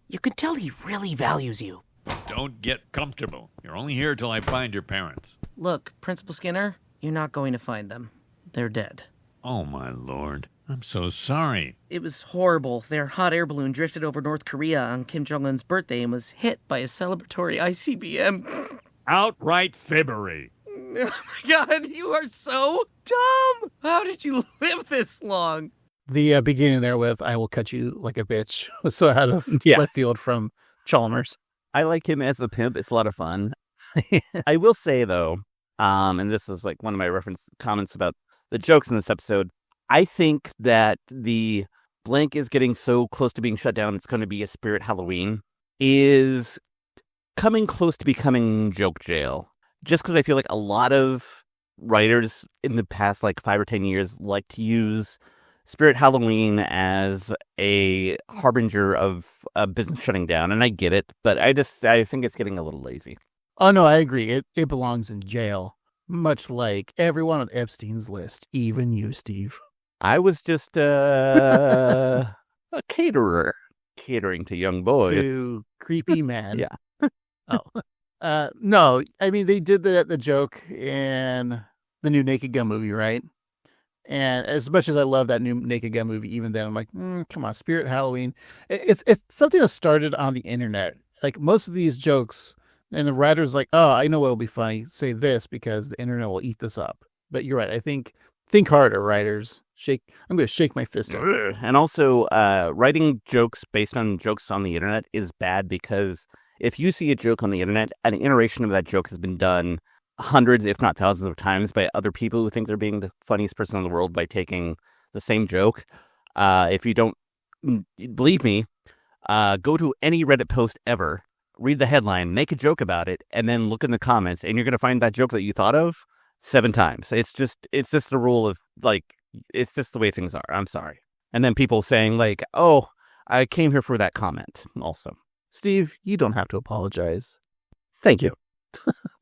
You can tell he really values you. Don't get comfortable. You're only here till I find your parents. Look, Principal Skinner, you're not going to find them. They're dead. Oh, my lord. I'm so sorry. It was horrible. Their hot air balloon drifted over North Korea on Kim Jong-un's birthday and was hit by a celebratory ICBM. Outright fibbery. Oh my God, you are so dumb! How did you live this long? The beginning there with "I will cut you like a bitch" was so out of left field from Chalmers. I like him as a pimp. It's a lot of fun. I will say, though, and this is like one of my reference comments about the jokes in this episode, I think that the blank is getting so close to being shut down, it's going to be a Spirit Halloween, is coming close to becoming joke jail. Just because I feel like a lot of writers in the past, like 5 or 10 years, like to use Spirit Halloween as a harbinger of a business shutting down, and I get it, but I think it's getting a little lazy. Oh, no, I agree. It belongs in jail, much like everyone on Epstein's list, even you, Steve. I was just a caterer, catering to young boys. To creepy men. Yeah. No, I mean, they did the joke in the new Naked Gun movie, right? And as much as I love that new Naked Gun movie, even then I'm like, come on, Spirit Halloween. It's something that started on the internet. Like most of these jokes, and the writer's like, oh, I know what'll be funny. Say this because the internet will eat this up. But you're right. I think harder, writers. I'm going to shake my fist at it. And also, writing jokes based on jokes on the internet is bad because if you see a joke on the internet, an iteration of that joke has been done hundreds, if not thousands of times by other people who think they're being the funniest person in the world by taking the same joke. If you don't believe me, go to any Reddit post ever, read the headline, make a joke about it, and then look in the comments, and you're going to find that joke that you thought of 7 times. It's just the rule of, like, it's just the way things are. I'm sorry. And then people saying, like, oh, I came here for that comment also. Steve, you don't have to apologize. Thank you.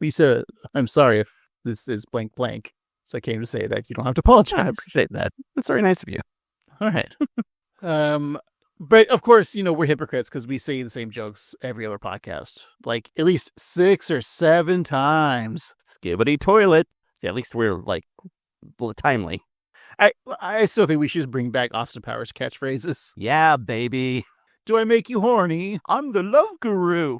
We said, I'm sorry if this is blank blank. So I came to say that you don't have to apologize. I appreciate that. That's very nice of you. All right. But of course, we're hypocrites because we say the same jokes every other podcast, like at least 6 or 7 times. Skibbity toilet. At least we're like timely. I still think we should bring back Austin Powers catchphrases. Yeah, baby. Do I make you horny? I'm the love guru.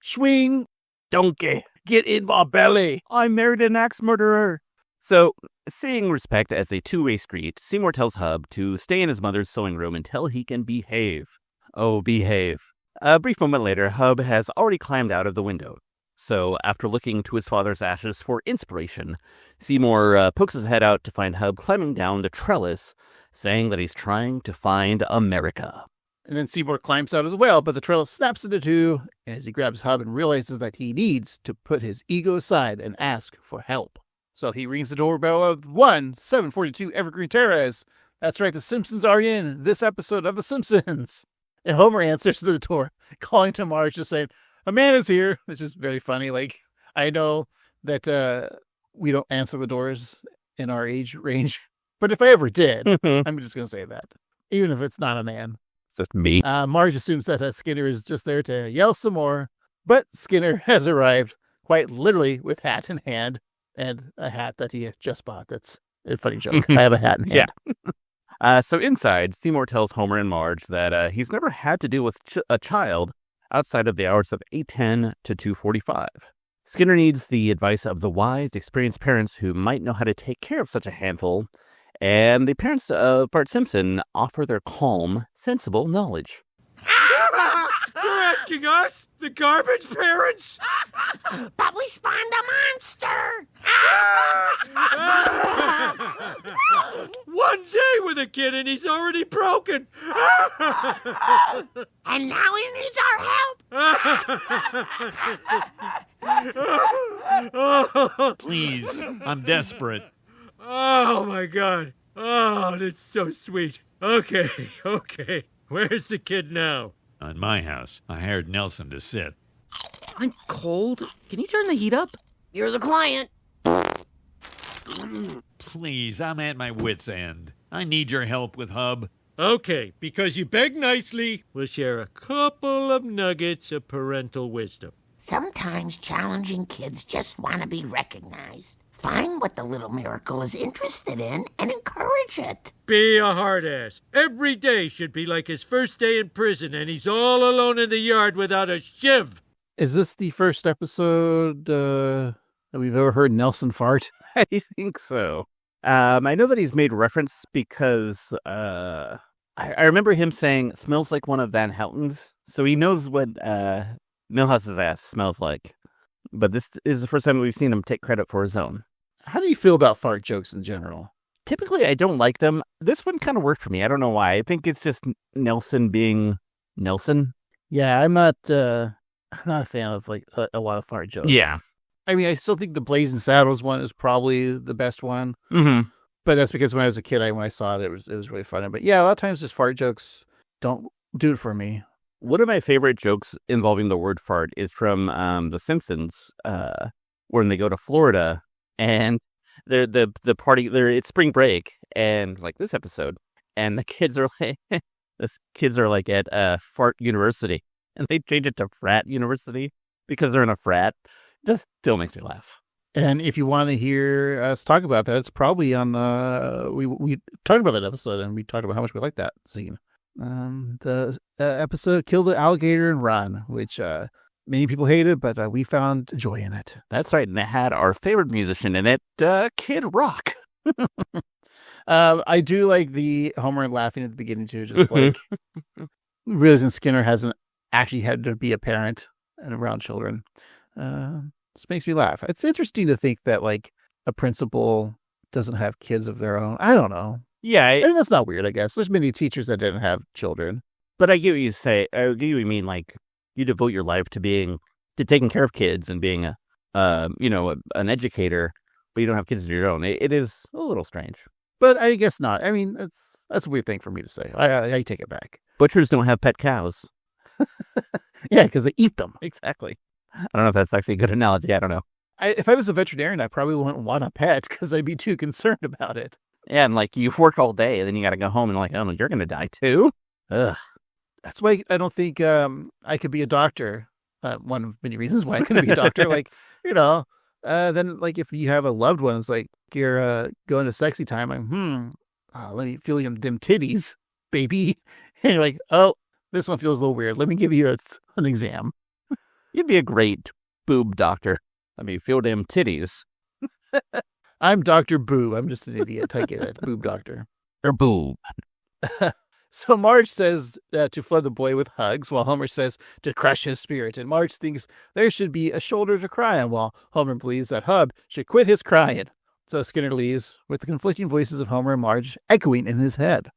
Swing. Donkey. Get in my belly. I married an axe murderer. So, seeing respect as a two-way street, Seymour tells Hub to stay in his mother's sewing room until he can behave. Oh, behave. A brief moment later, Hub has already climbed out of the window. So, after looking to his father's ashes for inspiration, Seymour pokes his head out to find Hub climbing down the trellis, saying that he's trying to find America. And then Seymour climbs out as well, but the trellis snaps into 2 as he grabs Hub and realizes that he needs to put his ego aside and ask for help. So he rings the doorbell of 742 Evergreen Terrace. That's right, the Simpsons are in this episode of The Simpsons. And Homer answers the door, calling to Marge, just saying, a man is here, which is very funny. Like, I know that we don't answer the doors in our age range, but if I ever did, I'm just going to say that, even if it's not a man. It's just me. Marge assumes that Skinner is just there to yell some more, but Skinner has arrived, quite literally with hat in hand, and a hat that he just bought. That's a funny joke. I have a hat in hand. Yeah. So inside, Seymour tells Homer and Marge that he's never had to deal with a child outside of the hours of 8:10 to 2:45. Skinner needs the advice of the wise, experienced parents who might know how to take care of such a handful, and the parents of Bart Simpson offer their calm, sensible knowledge. You're asking us, the garbage parents? But we spawned a monster! One day with a kid and he's already broken! And now he needs our help! Please, I'm desperate. Oh, my God. Oh, that's so sweet. Okay. Where's the kid now? At my house, I hired Nelson to sit. I'm cold. Can you turn the heat up? You're the client. Please, I'm at my wit's end. I need your help with Hub. Okay, because you begged nicely, we'll share a couple of nuggets of parental wisdom. Sometimes challenging kids just want to be recognized. Find what the little miracle is interested in and encourage it. Be a hard ass. Every day should be like his first day in prison and he's all alone in the yard without a shiv. Is this the first episode that we've ever heard Nelson fart? I think so. I know that he's made reference because I remember him saying, smells like one of Van Houten's. So he knows what Milhouse's ass smells like. But this is the first time we've seen him take credit for his own. How do you feel about fart jokes in general? Typically, I don't like them. This one kind of worked for me. I don't know why. I think it's just Nelson being Nelson. Yeah, I'm not a fan of like a lot of fart jokes. Yeah. I mean, I still think the Blazing Saddles one is probably the best one. Mm-hmm. But that's because when I was a kid, when I saw it, it was really funny. But yeah, a lot of times just fart jokes don't do it for me. One of my favorite jokes involving the word fart is from The Simpsons, when they go to Florida and they're the party. It's spring break, and like this episode, and the kids are like at Fart University, and they change it to Frat University because they're in a frat. That still makes me laugh. And if you want to hear us talk about that, it's probably on we talked about that episode, and we talked about how much we like that scene. The episode Kill the Alligator and Run, which many people hated, but we found joy in it. That's right, and it had our favorite musician in it, Kid Rock. I do like the Homer laughing at the beginning too, just like realizing Skinner hasn't actually had to be a parent and around children. This makes me laugh. It's interesting to think that like a principal doesn't have kids of their own. I don't know. Yeah, and that's not weird, I guess. There's many teachers that didn't have children. But I get what you say. I get what you mean. Like, you devote your life to taking care of kids and being an educator, but you don't have kids of your own. It is a little strange. But I guess not. I mean, that's a weird thing for me to say. I take it back. Butchers don't have pet cows. Yeah, because they eat them. Exactly. I don't know if that's actually a good analogy. I don't know. If I was a veterinarian, I probably wouldn't want a pet because I'd be too concerned about it. Yeah, and like you've worked all day, and then you got to go home and like, oh no, you're going to die too. Ugh. That's why I don't think I could be a doctor. One of many reasons why I couldn't be a doctor. Like, then like if you have a loved one, it's like you're going to sexy time. Like, let me feel them titties, baby. And you're like, oh, this one feels a little weird. Let me give you an exam. You'd be a great boob doctor. Let me feel them titties. I'm Dr. Boob. I'm just an idiot. I get it. Boob doctor. Or boob. So Marge says to flood the boy with hugs, while Homer says to crush his spirit. And Marge thinks there should be a shoulder to cry on, while Homer believes that Hub should quit his crying. So Skinner leaves with the conflicting voices of Homer and Marge echoing in his head.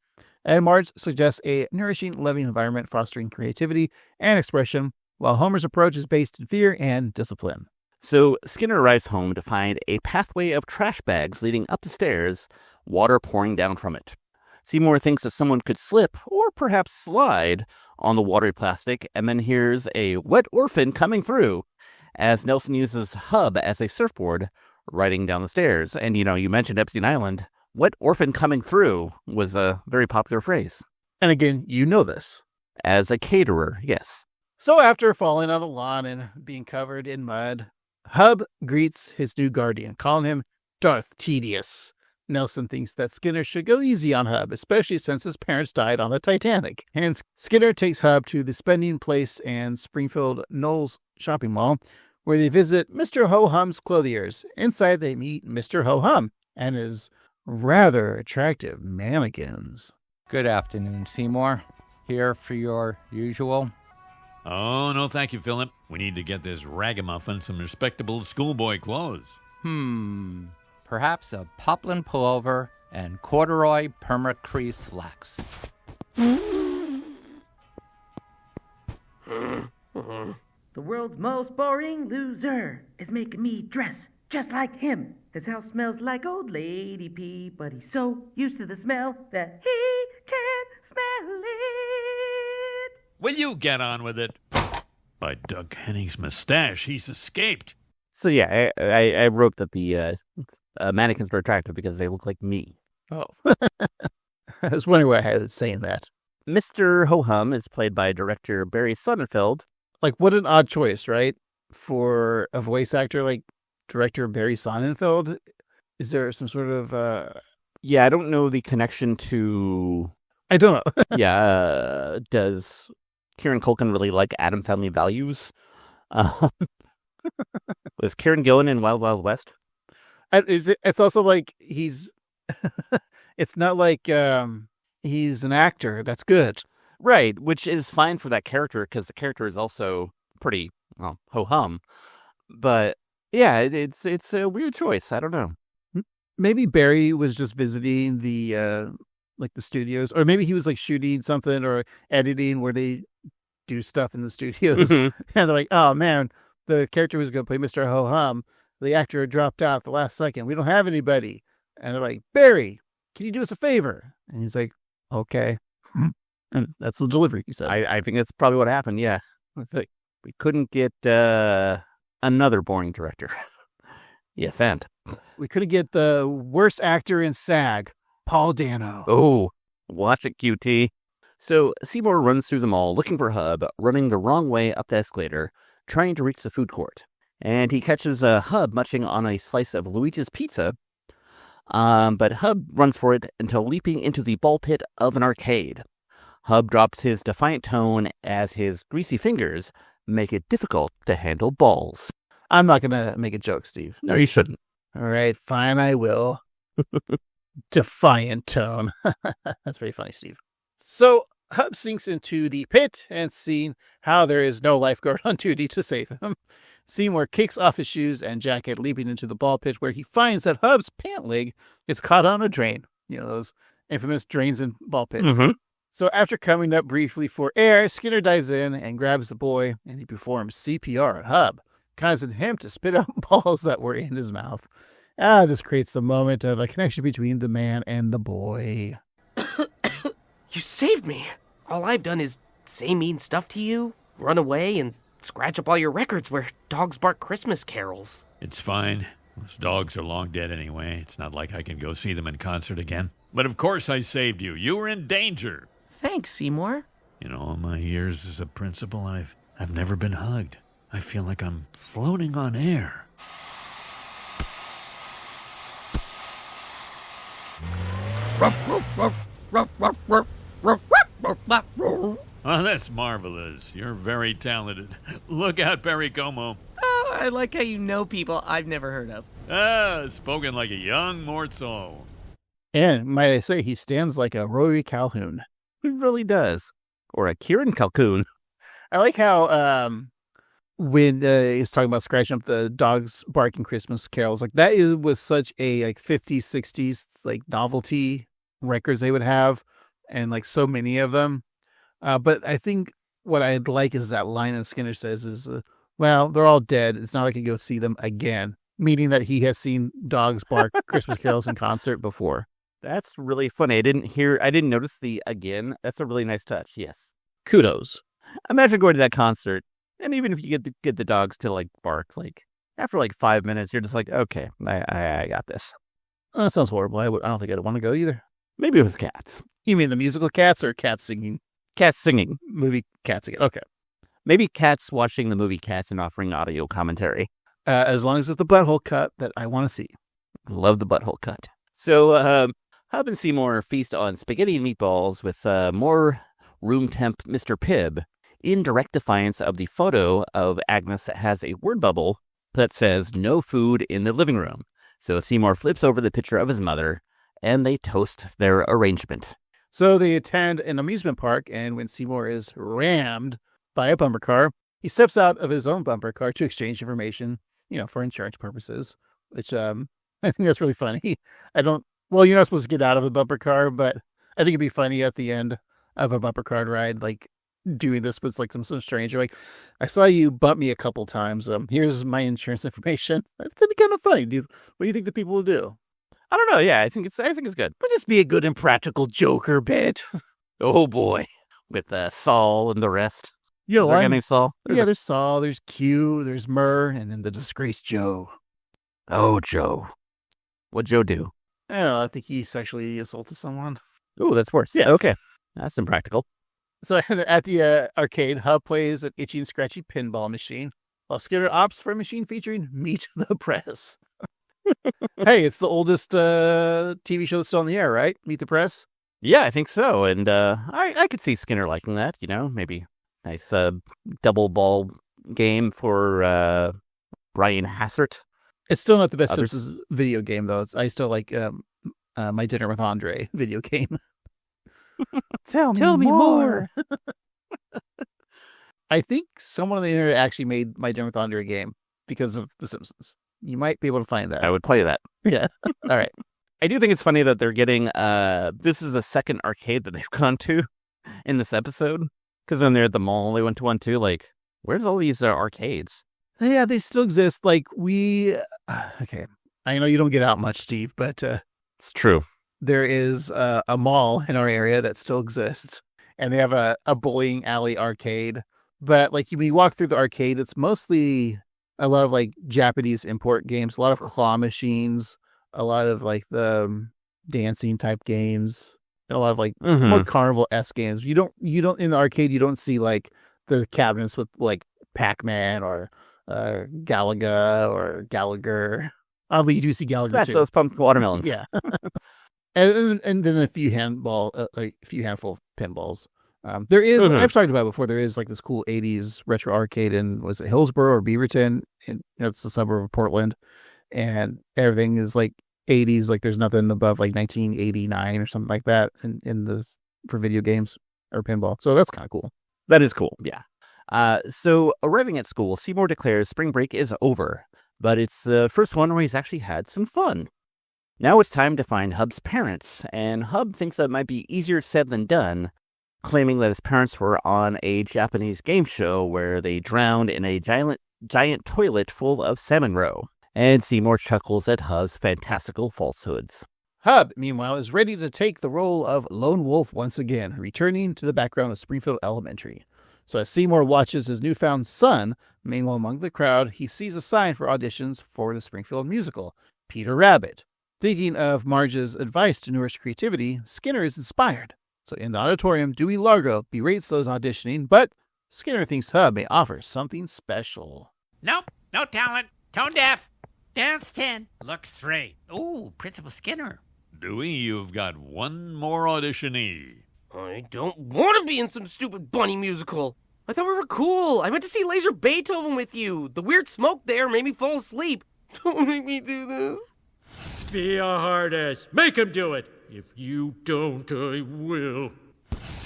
And Marge suggests a nourishing, loving environment fostering creativity and expression, while Homer's approach is based in fear and discipline. So Skinner arrives home to find a pathway of trash bags leading up the stairs, water pouring down from it. Seymour thinks that someone could slip, or perhaps slide, on the watery plastic, and then hears a wet orphan coming through, as Nelson uses Hub as a surfboard, riding down the stairs. And, you mentioned Epstein Island. Wet orphan coming through was a very popular phrase. And again, you know this. As a caterer, yes. So after falling on the lawn and being covered in mud, Hub greets his new guardian, calling him Darth Tedious. Nelson thinks that Skinner should go easy on Hub, especially since his parents died on the Titanic. And Skinner takes Hub to the Spending Place and Springfield Knowles shopping mall, where they visit Mr. Ho-Hum's clothiers. Inside, they meet Mr. Ho-Hum and his rather attractive mannequins. Good afternoon, Seymour. Here for your usual. Oh, no thank you, Philip. We need to get this ragamuffin some respectable schoolboy clothes. Perhaps a poplin pullover and corduroy permacree slacks. The world's most boring loser is making me dress just like him. His house smells like old lady pee, but he's so used to the smell that he can't smell it. Will you get on with it? By Doug Henning's mustache, he's escaped. So yeah, I wrote that the mannequins were attractive because they look like me. Oh. I was wondering why I was saying that. Mr. Ho-Hum is played by director Barry Sonnenfeld. Like, what an odd choice, right? for a voice actor like director Barry Sonnenfeld? Is there some sort of Yeah, I don't know the connection to. I don't know. Does Kieran Culkin really like Adam Family Values? Was Kieran Gillen in Wild Wild West? It's also like he's. It's not like he's an actor. That's good. Right, which is fine for that character because the character is also pretty ho-hum. But yeah, it's a weird choice. I don't know. Maybe Barry was just visiting the like the studios, or maybe he was like shooting something or editing where they do stuff in the studios, and they're like, "Oh man, the character who's going to play Mr. Ho Hum, the actor dropped out at the last second. We don't have anybody." And they're like, "Barry, can you do us a favor?" And he's like, "Okay." And that's the delivery, he said. I think that's probably what happened. Yeah, we couldn't get another boring director. Yes, and we couldn't get the worst actor in SAG, Paul Dano. Oh, watch it, QT. So Seymour runs through the mall looking for Hub, running the wrong way up the escalator, trying to reach the food court. And he catches Hub munching on a slice of Luigi's pizza, but Hub runs for it until leaping into the ball pit of an arcade. Hub drops his defiant tone as his greasy fingers make it difficult to handle balls. I'm not going to make a joke, Steve. No, you shouldn't. All right, fine, I will. Defiant tone. That's very funny, Steve. So Hub sinks into the pit and seeing how there is no lifeguard on duty to save him, Seymour kicks off his shoes and jacket, leaping into the ball pit where he finds that Hub's pant leg is caught on a drain. You know, those infamous drains and ball pits. Mm-hmm. So after coming up briefly for air, Skinner dives in and grabs the boy, and he performs CPR on Hub, causing him to spit out balls that were in his mouth. This creates a moment of a connection between the man and the boy. You saved me. All I've done is say mean stuff to you, run away, and scratch up all your records where dogs bark Christmas carols. It's fine. Those dogs are long dead anyway. It's not like I can go see them in concert again. But of course I saved you. You were in danger. Thanks, Seymour. In all my years as a principal, I've never been hugged. I feel like I'm floating on air. Oh, that's marvelous. You're very talented. Look out, Barry Como. Oh, I like how you know people I've never heard of. Spoken like a young mortal. And might I say, he stands like a Rory Calhoun. He really does. Or a Kieran Calhoun. I like how when he's talking about scratching up the dogs barking Christmas carols, like that was such a like 50s, 60s like novelty records they would have, and like so many of them. But I think what I'd like is that line that Skinner says is, well, they're all dead. It's not like I can go see them again. Meaning that he has seen dogs bark Christmas carols in concert before. That's really funny. I didn't notice the again. That's a really nice touch. Yes. Kudos. Imagine going to that concert, and even if you get the dogs to like bark, like after like 5 minutes, you're just like, okay, I got this. Oh, that sounds horrible. I don't think I'd want to go either. Maybe it was cats. You mean the musical Cats or Cats singing? Cats singing. Movie Cats again. Okay. Maybe Cats watching the movie Cats and offering audio commentary. As long as it's the butthole cut that I want to see. Love the butthole cut. So Hub and Seymour feast on spaghetti and meatballs with more room temp Mr. Pibb in direct defiance of the photo of Agnes that has a word bubble that says no food in the living room. So Seymour flips over the picture of his mother and they toast their arrangement. So they attend an amusement park, and when Seymour is rammed by a bumper car, he steps out of his own bumper car to exchange information, for insurance purposes, which I think that's really funny. Well, you're not supposed to get out of a bumper car, but I think it'd be funny at the end of a bumper car ride, like doing this with like some stranger. Like, I saw you bump me a couple times. Here's my insurance information. That'd be kind of funny, dude. What do you think the people will do? I don't know. Yeah, I think it's good. Would this be a good impractical Joker bit? Oh boy, with Saul and the rest. You know, is there a guy named Saul? There's Saul, there's Q, there's Murr, and then the disgraced Joe. Oh, Joe. What'd Joe do? I don't know. I think he sexually assaulted someone. Oh, that's worse. Yeah, okay. That's impractical. So at the arcade, Hub plays an itchy and scratchy pinball machine. while Skinner opts for a machine featuring Meet the Press. Hey, it's the oldest TV show that's still on the air, right? Meet the Press? Yeah, I think so. And I could see Skinner liking that, maybe nice double ball game for Brian Hassert. It's still not the best Simpsons video game, though. I still like My Dinner with Andre video game. Tell me more. I think someone on the internet actually made My Dinner with Andre game because of The Simpsons. You might be able to find that. I would play that. Yeah. All right. I do think it's funny that they're getting, this is the second arcade that they've gone to in this episode. Because when they're at the mall, they went to one too. Like, where's all these arcades? Yeah, they still exist. Like, okay. I know you don't get out much, Steve, but it's true. There is a mall in our area that still exists. And they have a bowling alley arcade. But, like, when you walk through the arcade, it's mostly a lot of, like, Japanese import games, a lot of claw machines, a lot of, like, the dancing type games, and a lot of, like, more carnival-esque games. You don't, in the arcade, you don't see, like, the cabinets with, like, Pac-Man or Galaga or Gallagher. Oddly, you do see Gallagher, That's too. those pumped watermelons. Yeah. and then a few handful of pinballs. There is, I've talked about it before, there is like this cool 80s retro arcade in, was it Hillsborough or Beaverton? It's a suburb of Portland. And everything is like 80s, like there's nothing above like 1989 or something like that for video games or pinball. So that's kind of cool. That is cool, yeah. So arriving at school, Seymour declares spring break is over, but it's the first one where he's actually had some fun. Now it's time to find Hub's parents, and Hub thinks that it might be easier said than done, claiming that his parents were on a Japanese game show where they drowned in a giant toilet full of salmon roe. And Seymour chuckles at Hub's fantastical falsehoods. Hub, meanwhile, is ready to take the role of lone wolf once again, returning to the background of Springfield Elementary. So as Seymour watches his newfound son mingle among the crowd, he sees a sign for auditions for the Springfield musical, Peter Rabbit. Thinking of Marge's advice to nourish creativity, Skinner is inspired. So in the auditorium, Dewey Largo berates those auditioning, but Skinner thinks Hub may offer something special. Nope, no talent, tone deaf. Dance 10, looks 3. Ooh, Principal Skinner. Dewey, you've got one more auditionee. I don't want to be in some stupid bunny musical. I thought we were cool. I went to see Laser Beethoven with you. The weird smoke there made me fall asleep. Don't make me do this. Be a hard ass. Make him do it. If you don't, I will.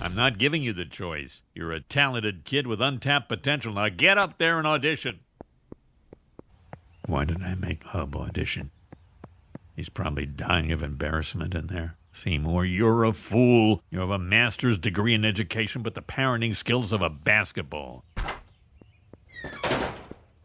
I'm not giving you the choice. You're a talented kid with untapped potential. Now get up there and audition. Why did I make Hub audition? He's probably dying of embarrassment in there. Seymour, you're a fool. You have a master's degree in education, but the parenting skills of a basketball.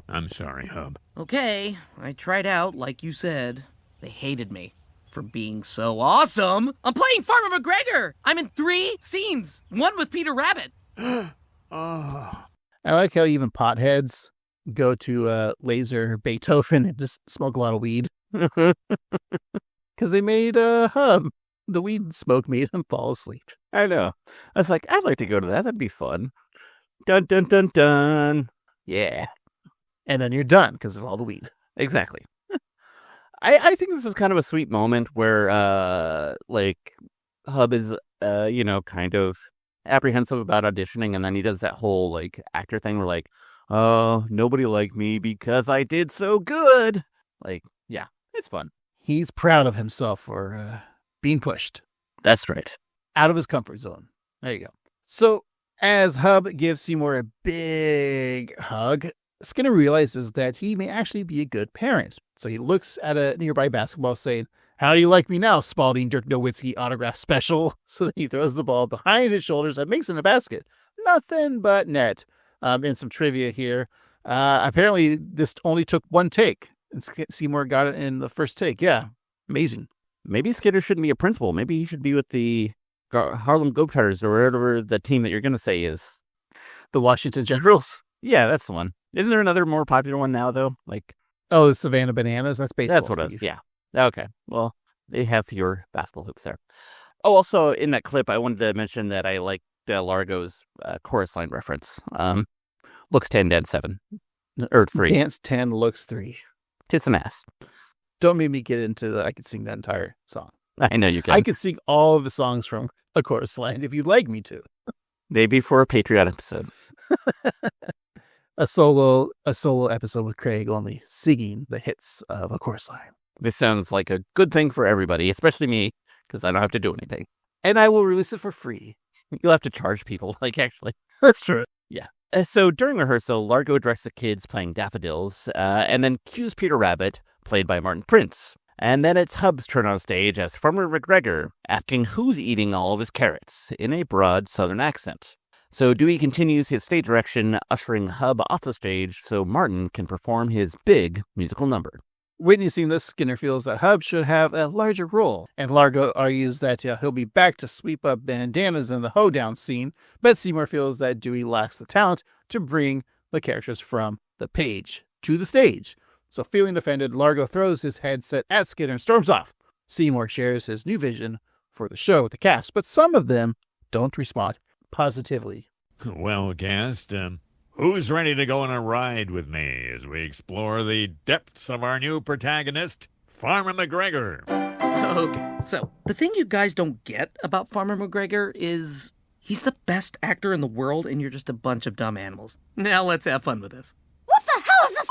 I'm sorry, Hub. Okay, I tried out, like you said. They hated me for being so awesome. I'm playing Farmer McGregor. I'm in 3 scenes, 1 with Peter Rabbit. I like how even potheads go to Laser Beethoven and just smoke a lot of weed. Because they made Hub. The weed smoke made him fall asleep. I know. I was like, I'd like to go to that. That'd be fun. Dun, dun, dun, dun. Yeah. And then you're done because of all the weed. Exactly. I think this is kind of a sweet moment where, Hub is, kind of apprehensive about auditioning, and then he does that whole, actor thing where, oh, nobody liked me because I did so good. Yeah, it's fun. He's proud of himself for being pushed. That's right. Out of his comfort zone. There you go. So, as Hub gives Seymour a big hug, Skinner realizes that he may actually be a good parent. So he looks at a nearby basketball saying, "How do you like me now, Spalding Dirk Nowitzki autograph special?" So then he throws the ball behind his shoulders and makes it a basket. Nothing but net. And some trivia here. Apparently, this only took 1 take. And Seymour got it in the first take. Yeah, amazing. Maybe Skinner shouldn't be a principal. Maybe he should be with the Harlem Globetrotters or whatever the team that you're going to say is. The Washington Generals? Yeah, that's the one. Isn't there another more popular one now, though? The Savannah Bananas? That's baseball, That's what it is, yeah. Okay, well, they have fewer basketball hoops there. Oh, also, in that clip, I wanted to mention that I liked Largo's chorus line reference. Looks 10, Dead 7. Earth 3. Dance 10, looks 3. Tits and ass. Don't make me get into that. I could sing that entire song. I know you can. I could sing all of the songs from A Chorus Line if you'd like me to. Maybe for a Patreon episode. A solo episode with Craig only singing the hits of A Chorus Line. This sounds like a good thing for everybody, especially me, because I don't have to do anything. And I will release it for free. You'll have to charge people, actually. That's true. Yeah. So during rehearsal, Largo directs the kids playing daffodils, and then cues Peter Rabbit, played by Martin Prince. And then it's Hub's turn on stage as Farmer McGregor, asking who's eating all of his carrots, in a broad southern accent. So Dewey continues his stage direction, ushering Hub off the stage so Martin can perform his big musical number. Witnessing this, Skinner feels that Hub should have a larger role, and Largo argues that he'll be back to sweep up bandanas in the hoedown scene, but Seymour feels that Dewey lacks the talent to bring the characters from the page to the stage. So feeling offended, Largo throws his headset at Skinner and storms off. Seymour shares his new vision for the show with the cast, but some of them don't respond positively. Well, cast, who's ready to go on a ride with me as we explore the depths of our new protagonist, Farmer McGregor? Okay, so the thing you guys don't get about Farmer McGregor is he's the best actor in the world and you're just a bunch of dumb animals. Now let's have fun with this. What the hell is this?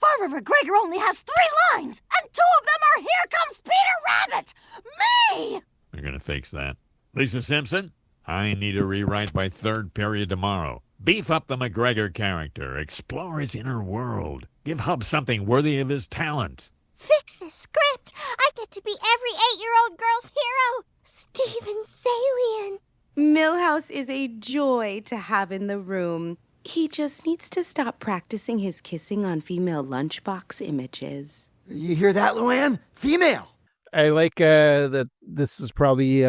Farmer McGregor only has 3 lines, and 2 of them are "Here comes Peter Rabbit." Me! We're going to fix that. Lisa Simpson, I need a rewrite by third period tomorrow. Beef up the McGregor character. Explore his inner world. Give Hub something worthy of his talent. Fix the script. I get to be every 8-year-old girl's hero, Stephen Salian. Milhouse is a joy to have in the room. He just needs to stop practicing his kissing on female lunchbox images. You hear that, Luann? Female. I like that this is probably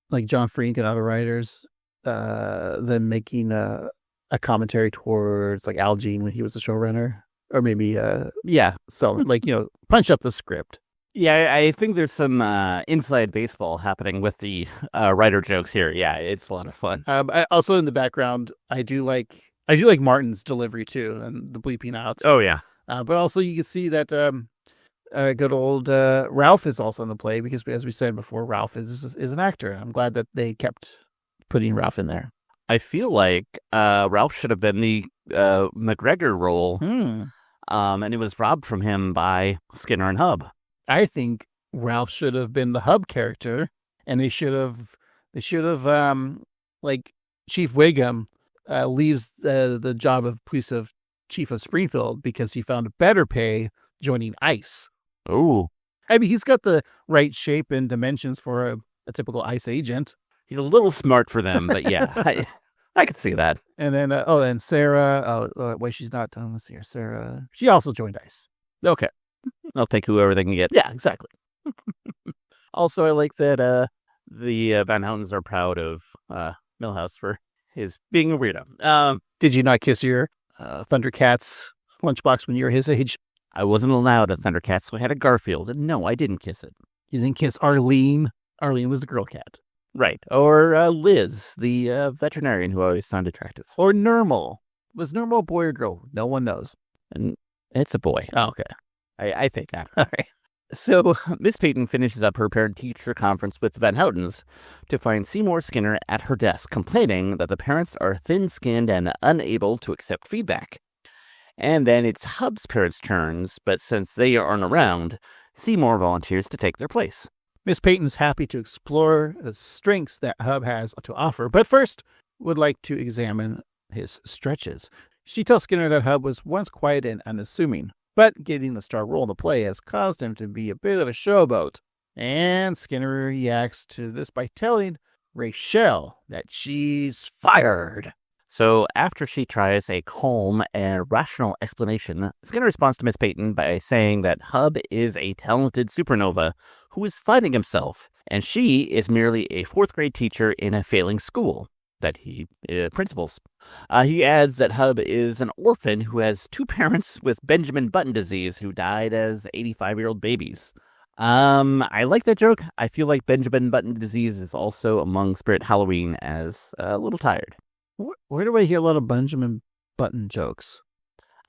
like John Frink and other writers them making a commentary towards like Al Jean when he was the showrunner, or maybe Selman, like punch up the script. Yeah, I think there's some inside baseball happening with the writer jokes here. Yeah, it's a lot of fun. Also in the background, I do like Martin's delivery too, and the bleeping out. Oh yeah, but also you can see that good old Ralph is also in the play because, as we said before, Ralph is an actor. I'm glad that they kept putting Ralph in there. I feel like Ralph should have been the McGregor role, and it was robbed from him by Skinner and Hub. I think Ralph should have been the Hub character, and they should have like Chief Wiggum leaves the job of chief of Springfield because he found a better pay joining ICE. Oh, I mean, he's got the right shape and dimensions for a typical ICE agent. He's a little smart for them, but yeah, I could see that. And then and Sarah. Wait, she's not. Let's see here, Sarah. She also joined ICE. Okay. I'll take whoever they can get. Yeah, exactly. Also, I like that the Van Houtens are proud of Milhouse for his being a weirdo. Did you not kiss your Thundercats lunchbox when you were his age? I wasn't allowed a Thundercat, so I had a Garfield, and no, I didn't kiss it. You didn't kiss Arlene? Arlene was the girl cat. Right. Or Liz, the veterinarian who I always found attractive. Or Nermal. Was Nermal a boy or girl? No one knows. And it's a boy. Oh, okay. I think that. All right. So Miss Peyton finishes up her parent-teacher conference with the Van Houtens to find Seymour Skinner at her desk, complaining that the parents are thin-skinned and unable to accept feedback. And then it's Hub's parents' turns, but since they aren't around, Seymour volunteers to take their place. Miss Peyton's happy to explore the strengths that Hub has to offer, but first would like to examine his stretches. She tells Skinner that Hub was once quiet and unassuming, but getting the star role in the play has caused him to be a bit of a showboat. And Skinner reacts to this by telling Rachel that she's fired. So after she tries a calm and rational explanation, Skinner responds to Miss Peyton by saying that Hub is a talented supernova who is finding himself, and she is merely a 4th grade teacher in a failing school that he principals. He adds that Hub is an orphan who has 2 parents with Benjamin Button disease who died as 85-year-old babies. I like that joke. I feel like Benjamin Button disease is also among Spirit Halloween as a little tired. Where do I hear a lot of Benjamin Button jokes?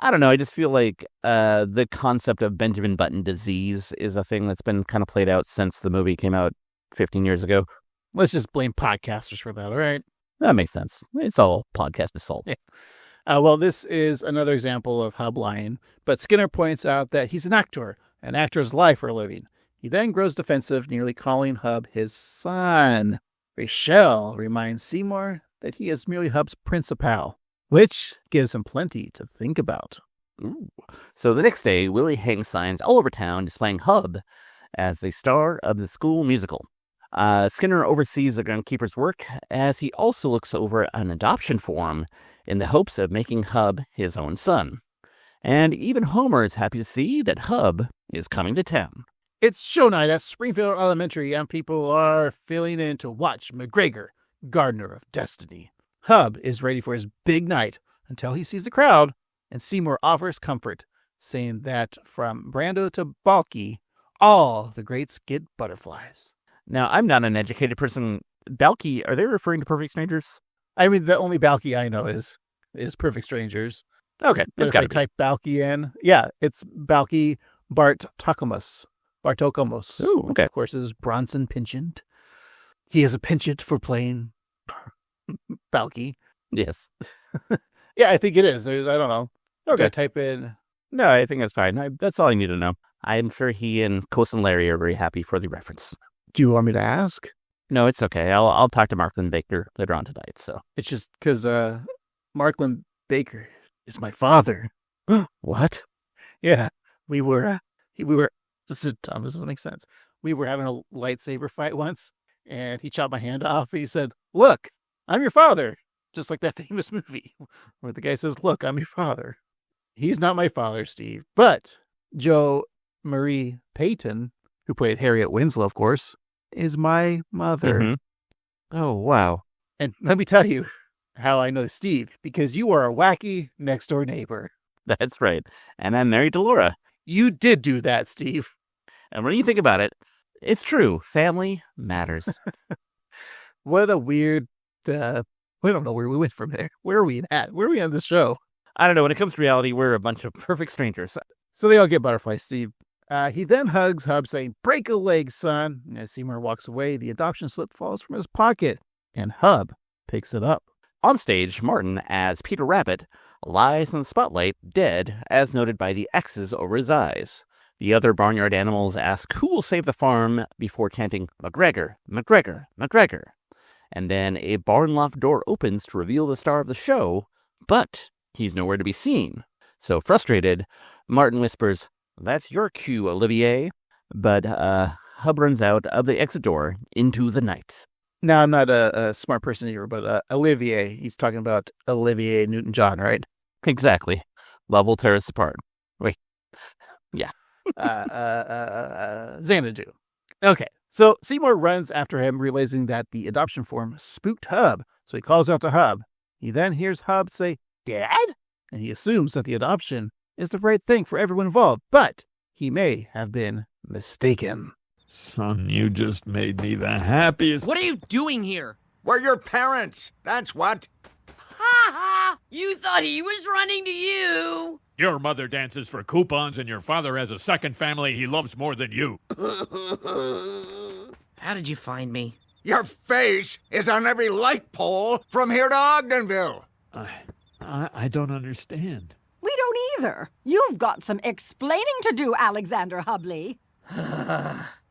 I don't know. I just feel like the concept of Benjamin Button disease is a thing that's been kind of played out since the movie came out 15 years ago. Let's just blame podcasters for that, all right? That makes sense. It's all podcasters' fault. Yeah. Well, this is another example of Hub lying, but Skinner points out that he's an actor. An actor's lie for a living. He then grows defensive, nearly calling Hub his son. Rachel reminds Seymour that he is merely Hub's principal, which gives him plenty to think about. Ooh. So the next day, Willie hangs signs all over town displaying Hub as the star of the school musical. Skinner oversees the groundskeeper's work as he also looks over an adoption form in the hopes of making Hub his own son. And even Homer is happy to see that Hub is coming to town. It's show night at Springfield Elementary, and people are filling in to watch McGregor, Gardener of Destiny. Hub is ready for his big night until he sees the crowd, and Seymour offers comfort, saying that from Brando to Balky, all the greats get butterflies. Now, I'm not an educated person. Balky, are they referring to Perfect Strangers? I mean, the only Balky I know is Perfect Strangers. Okay, it's got to type Balky in. Yeah, it's Balky Bartokomous. Ooh, okay. Of course, is Bronson Pinchant. He has a penchant for playing Balky. Yes. Yeah, I think it is. I don't know. Okay. Type in. No, I think that's fine. That's all I need to know. I'm sure he and Cos and Larry are very happy for the reference. Do you want me to ask? No, it's okay. I'll talk to Marklin Baker later on tonight. So it's just because Marklin Baker is my father. What? Yeah, we were. This is dumb. This doesn't make sense. We were having a lightsaber fight once, and he chopped my hand off. And he said, "Look, I'm your father," just like that famous movie where the guy says, "Look, I'm your father." He's not my father, Steve, but Jo Marie Payton, who played Harriet Winslow, of course, is my mother. Mm-hmm. Oh, wow. And let me tell you how I know Steve, because you are a wacky next-door neighbor. That's right. And I'm married to Laura. You did do that, Steve. And when you think about it, it's true. Family matters. What a weird... we don't know where we went from there. Where are we at? Where are we on this show? I don't know. When it comes to reality, we're a bunch of perfect strangers. So they all get butterflies, Steve. He then hugs Hub, saying, "Break a leg, son." And as Seymour walks away, the adoption slip falls from his pocket, and Hub picks it up. On stage, Martin, as Peter Rabbit, lies in the spotlight, dead, as noted by the X's over his eyes. The other barnyard animals ask who will save the farm before chanting, "McGregor, McGregor, McGregor." And then a barn loft door opens to reveal the star of the show, but he's nowhere to be seen. So frustrated, Martin whispers, "That's your cue, Olivier." But Hub runs out of the exit door into the night. Now, I'm not a smart person here, but Olivier, he's talking about Olivier Newton-John, right? Exactly. Love will tear us apart. Wait. Yeah. Xanadu. Okay. So Seymour runs after him, realizing that the adoption form spooked Hub. So he calls out to Hub. He then hears Hub say, "Dad?" And he assumes that the adoption is the right thing for everyone involved, but he may have been mistaken. Son, you just made me the happiest. What are you doing here? We're your parents. That's what. Ha ha! You thought he was running to you. Your mother dances for coupons and your father has a second family he loves more than you. How did you find me? Your face is on every light pole from here to Ogdenville. I don't understand. We don't either. You've got some explaining to do, Alexander Hubley.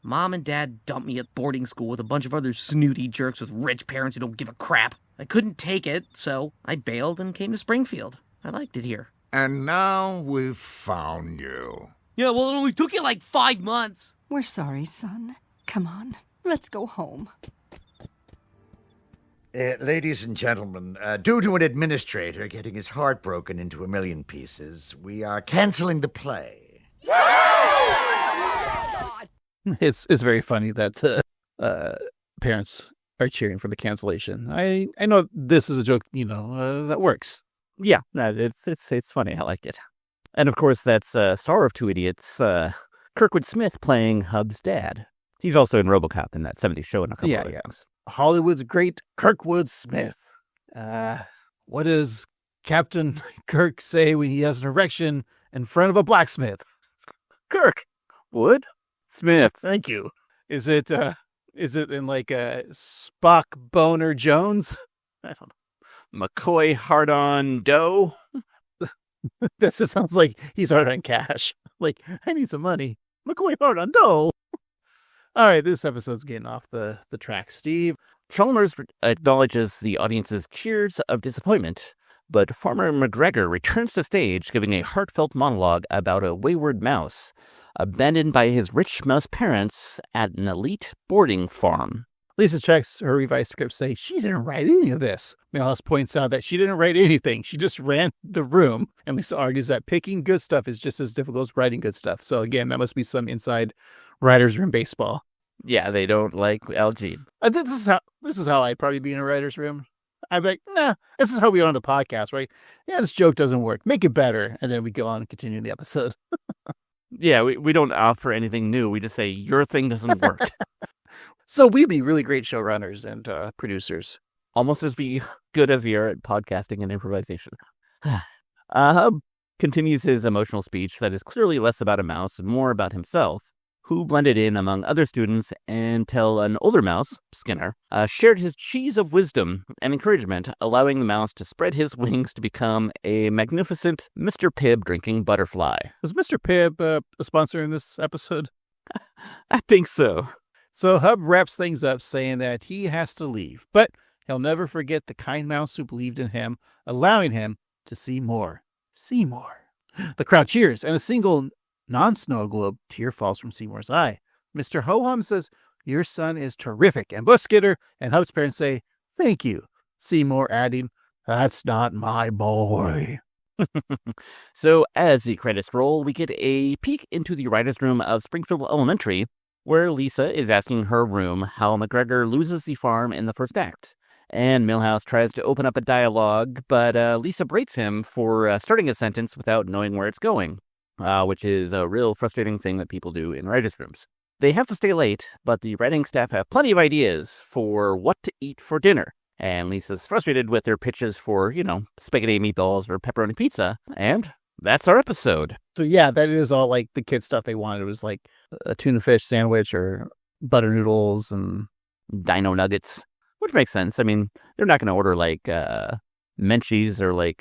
Mom and Dad dumped me at boarding school with a bunch of other snooty jerks with rich parents who don't give a crap. I couldn't take it, so I bailed and came to Springfield. I liked it here. And now we've found you. Yeah, well, it only took you like 5 months. We're sorry, son. Come on, let's go home. Ladies and gentlemen, due to an administrator getting his heart broken into a million pieces, we are canceling the play. It's very funny that parents are cheering for the cancellation. I know this is a joke, that works. Yeah, no, it's funny. I like it. And of course, that's star of Two Idiots, Kirkwood Smith playing Hub's dad. He's also in RoboCop in that 70s show and a couple of things. Hollywood's great Kirkwood Smith. What does Captain Kirk say when he has an erection in front of a blacksmith? Kirk. Wood? Smith. Thank you. Is it in like a Spock Boner Jones? I don't know. McCoy hard on dough? That just sounds like he's hard on cash. Like, I need some money. McCoy hard on dough. All right, this episode's getting off the track, Steve. Chalmers acknowledges the audience's cheers of disappointment, but Farmer McGregor returns to stage giving a heartfelt monologue about a wayward mouse abandoned by his rich mouse parents at an elite boarding farm. Lisa checks her revised script, say she didn't write any of this. Milhouse points out that she didn't write anything. She just ran the room. And Lisa argues that picking good stuff is just as difficult as writing good stuff. So again, that must be some inside writer's room baseball. Yeah, they don't like LG. This is how I'd probably be in a writer's room. I'd be like, nah, this is how we on the podcast, right? Yeah, this joke doesn't work. Make it better. And then we go on and continue the episode. Yeah, we don't offer anything new. We just say, your thing doesn't work. So we'd be really great showrunners and producers. Almost as good as we are at podcasting and improvisation. Hub continues his emotional speech that is clearly less about a mouse and more about himself, who blended in among other students until an older mouse, Skinner, shared his cheese of wisdom and encouragement, allowing the mouse to spread his wings to become a magnificent Mr. Pibb drinking butterfly. Was Mr. Pibb a sponsor in this episode? I think so. So Hub wraps things up saying that he has to leave, but he'll never forget the kind mouse who believed in him, allowing him to see more. See more. The crowd cheers, and a single non-snow globe tear falls from Seymour's eye. Mr. Ho-Hum says, your son is terrific, and Buskitter and Hub's parents say, thank you. Seymour adding, that's not my boy. So as the credits roll, we get a peek into the writer's room of Springfield Elementary, where Lisa is asking her room how McGregor loses the farm in the first act. And Milhouse tries to open up a dialogue, but Lisa breaks him for starting a sentence without knowing where it's going, which is a real frustrating thing that people do in writers' rooms. They have to stay late, but the writing staff have plenty of ideas for what to eat for dinner. And Lisa's frustrated with their pitches for, spaghetti meatballs or pepperoni pizza, and that's our episode. So yeah, that is all like the kid stuff they wanted. It was like a tuna fish sandwich or butter noodles and dino nuggets, which makes sense. I mean, they're not going to order like Menchie's or like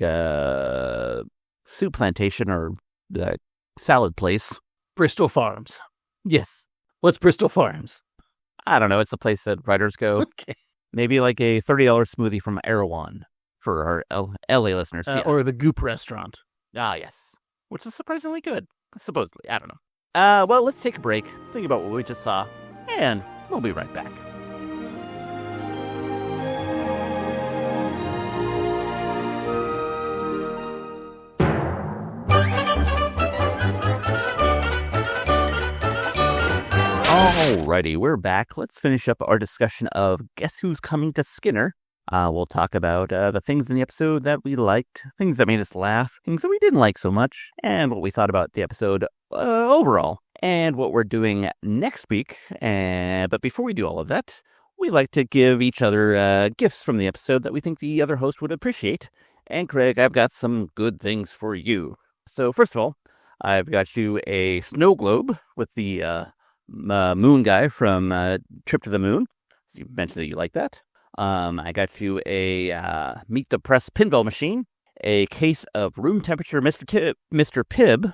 Soup Plantation or the Salad Place. Bristol Farms. Yes. What's Bristol Farms? I don't know. It's a place that writers go. Okay. Maybe like a $30 smoothie from Erewhon for our LA listeners. Yeah. Or the Goop restaurant. Ah, yes. Which is surprisingly good, supposedly. I don't know. Well, let's take a break, think about what we just saw, and we'll be right back. Alrighty, we're back. Let's finish up our discussion of Guess Who's Coming to Skinner. We'll talk about the things in the episode that we liked, things that made us laugh, things that we didn't like so much, and what we thought about the episode overall, and what we're doing next week. But before we do all of that, we like to give each other gifts from the episode that we think the other host would appreciate. And Craig, I've got some good things for you. So first of all, I've got you a snow globe with the moon guy from Trip to the Moon. So you mentioned that you like that. I got you a Meet the Press pinball machine, a case of room temperature Mr. Pibb,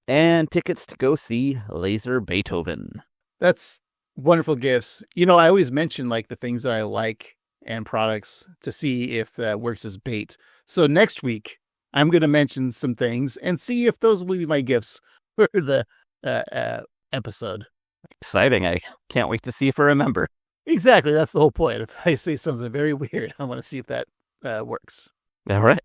and tickets to go see Laser Beethoven. That's wonderful gifts. I always mention like the things that I like and products to see if that works as bait. So next week, I'm going to mention some things and see if those will be my gifts for the episode. Exciting. I can't wait to see if I remember. Exactly. That's the whole point. If I say something very weird, I want to see if that works. All right.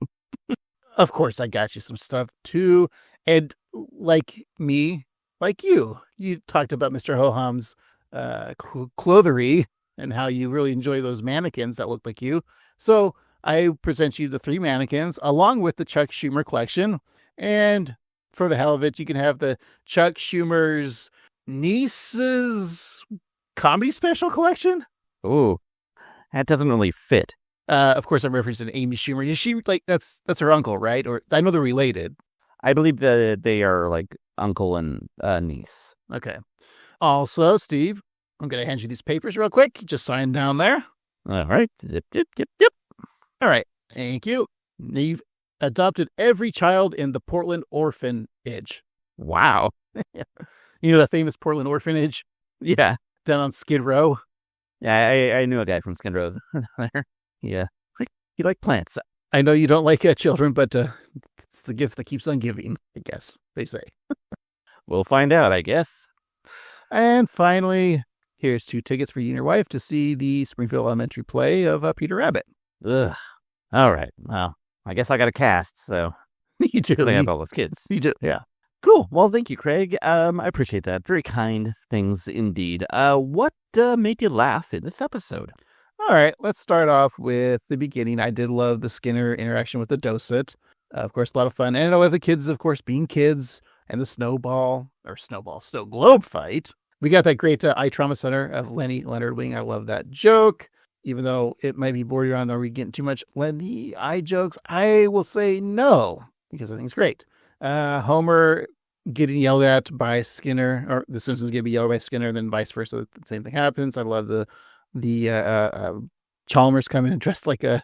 Of course, I got you some stuff too. And like me, like you talked about Mr. Ho-Hum's clothery and how you really enjoy those mannequins that look like you. So I present you the 3 mannequins along with the Chuck Schumer collection. And for the hell of it, you can have the Chuck Schumer's niece's comedy special collection. Ooh, that doesn't really fit. Of course, I'm referencing Amy Schumer. Is she like that's her uncle, right? Or I know they're related. I believe that they are like uncle and niece. Okay. Also, Steve, I'm going to hand you these papers real quick. Just sign down there. All right. Yep, yep, yep, yep. All right. Thank you. You've adopted every child in the Portland orphanage. Wow. You know that famous Portland orphanage? Yeah. Down on Skid Row? Yeah, I knew a guy from Skid Row there. Yeah. He liked plants. I know you don't like children, but it's the gift that keeps on giving, I guess, they say. We'll find out, I guess. And finally, here's 2 tickets for you and your wife to see the Springfield Elementary play of Peter Rabbit. Ugh. All right. Well, I guess I got a cast, so. You do. They have all those kids. You do, yeah. Cool. Well, thank you, Craig. I appreciate that. Very kind things indeed. What made you laugh in this episode? All right, let's start off with the beginning. I did love the Skinner interaction with the docent. Of course, a lot of fun. And I love the kids, of course, being kids, and the snow globe fight. We got that great eye trauma center of Lenny Leonard Wing. I love that joke. Even though it might be borderline, are we getting too much Lenny eye jokes? I will say no, because I think it's great. Homer getting yelled at by Skinner, or the Simpsons getting yelled by Skinner, then vice versa. The same thing happens. I love the Chalmers coming and dressed like a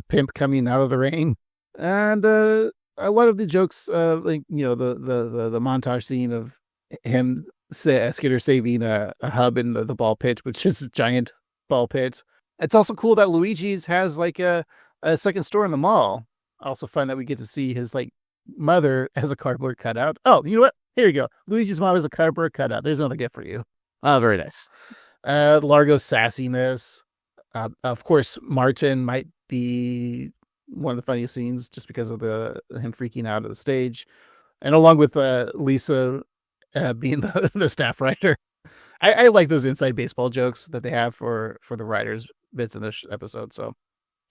pimp coming out of the rain, and a lot of the jokes, like the montage scene of him Skinner saving a hub in the ball pit, which is a giant ball pit. It's also cool that Luigi's has like a second store in the mall. I also find that we get to see his like mother as a cardboard cutout. Oh, you know what? Here you go. Luigi's mom is a cardboard cutout. There's another gift for you. Oh, very nice. Largo's sassiness. Of course, Martin might be one of the funniest scenes just because of him freaking out at the stage. And along with Lisa being the staff writer. I like those inside baseball jokes that they have for the writers bits in this episode. So,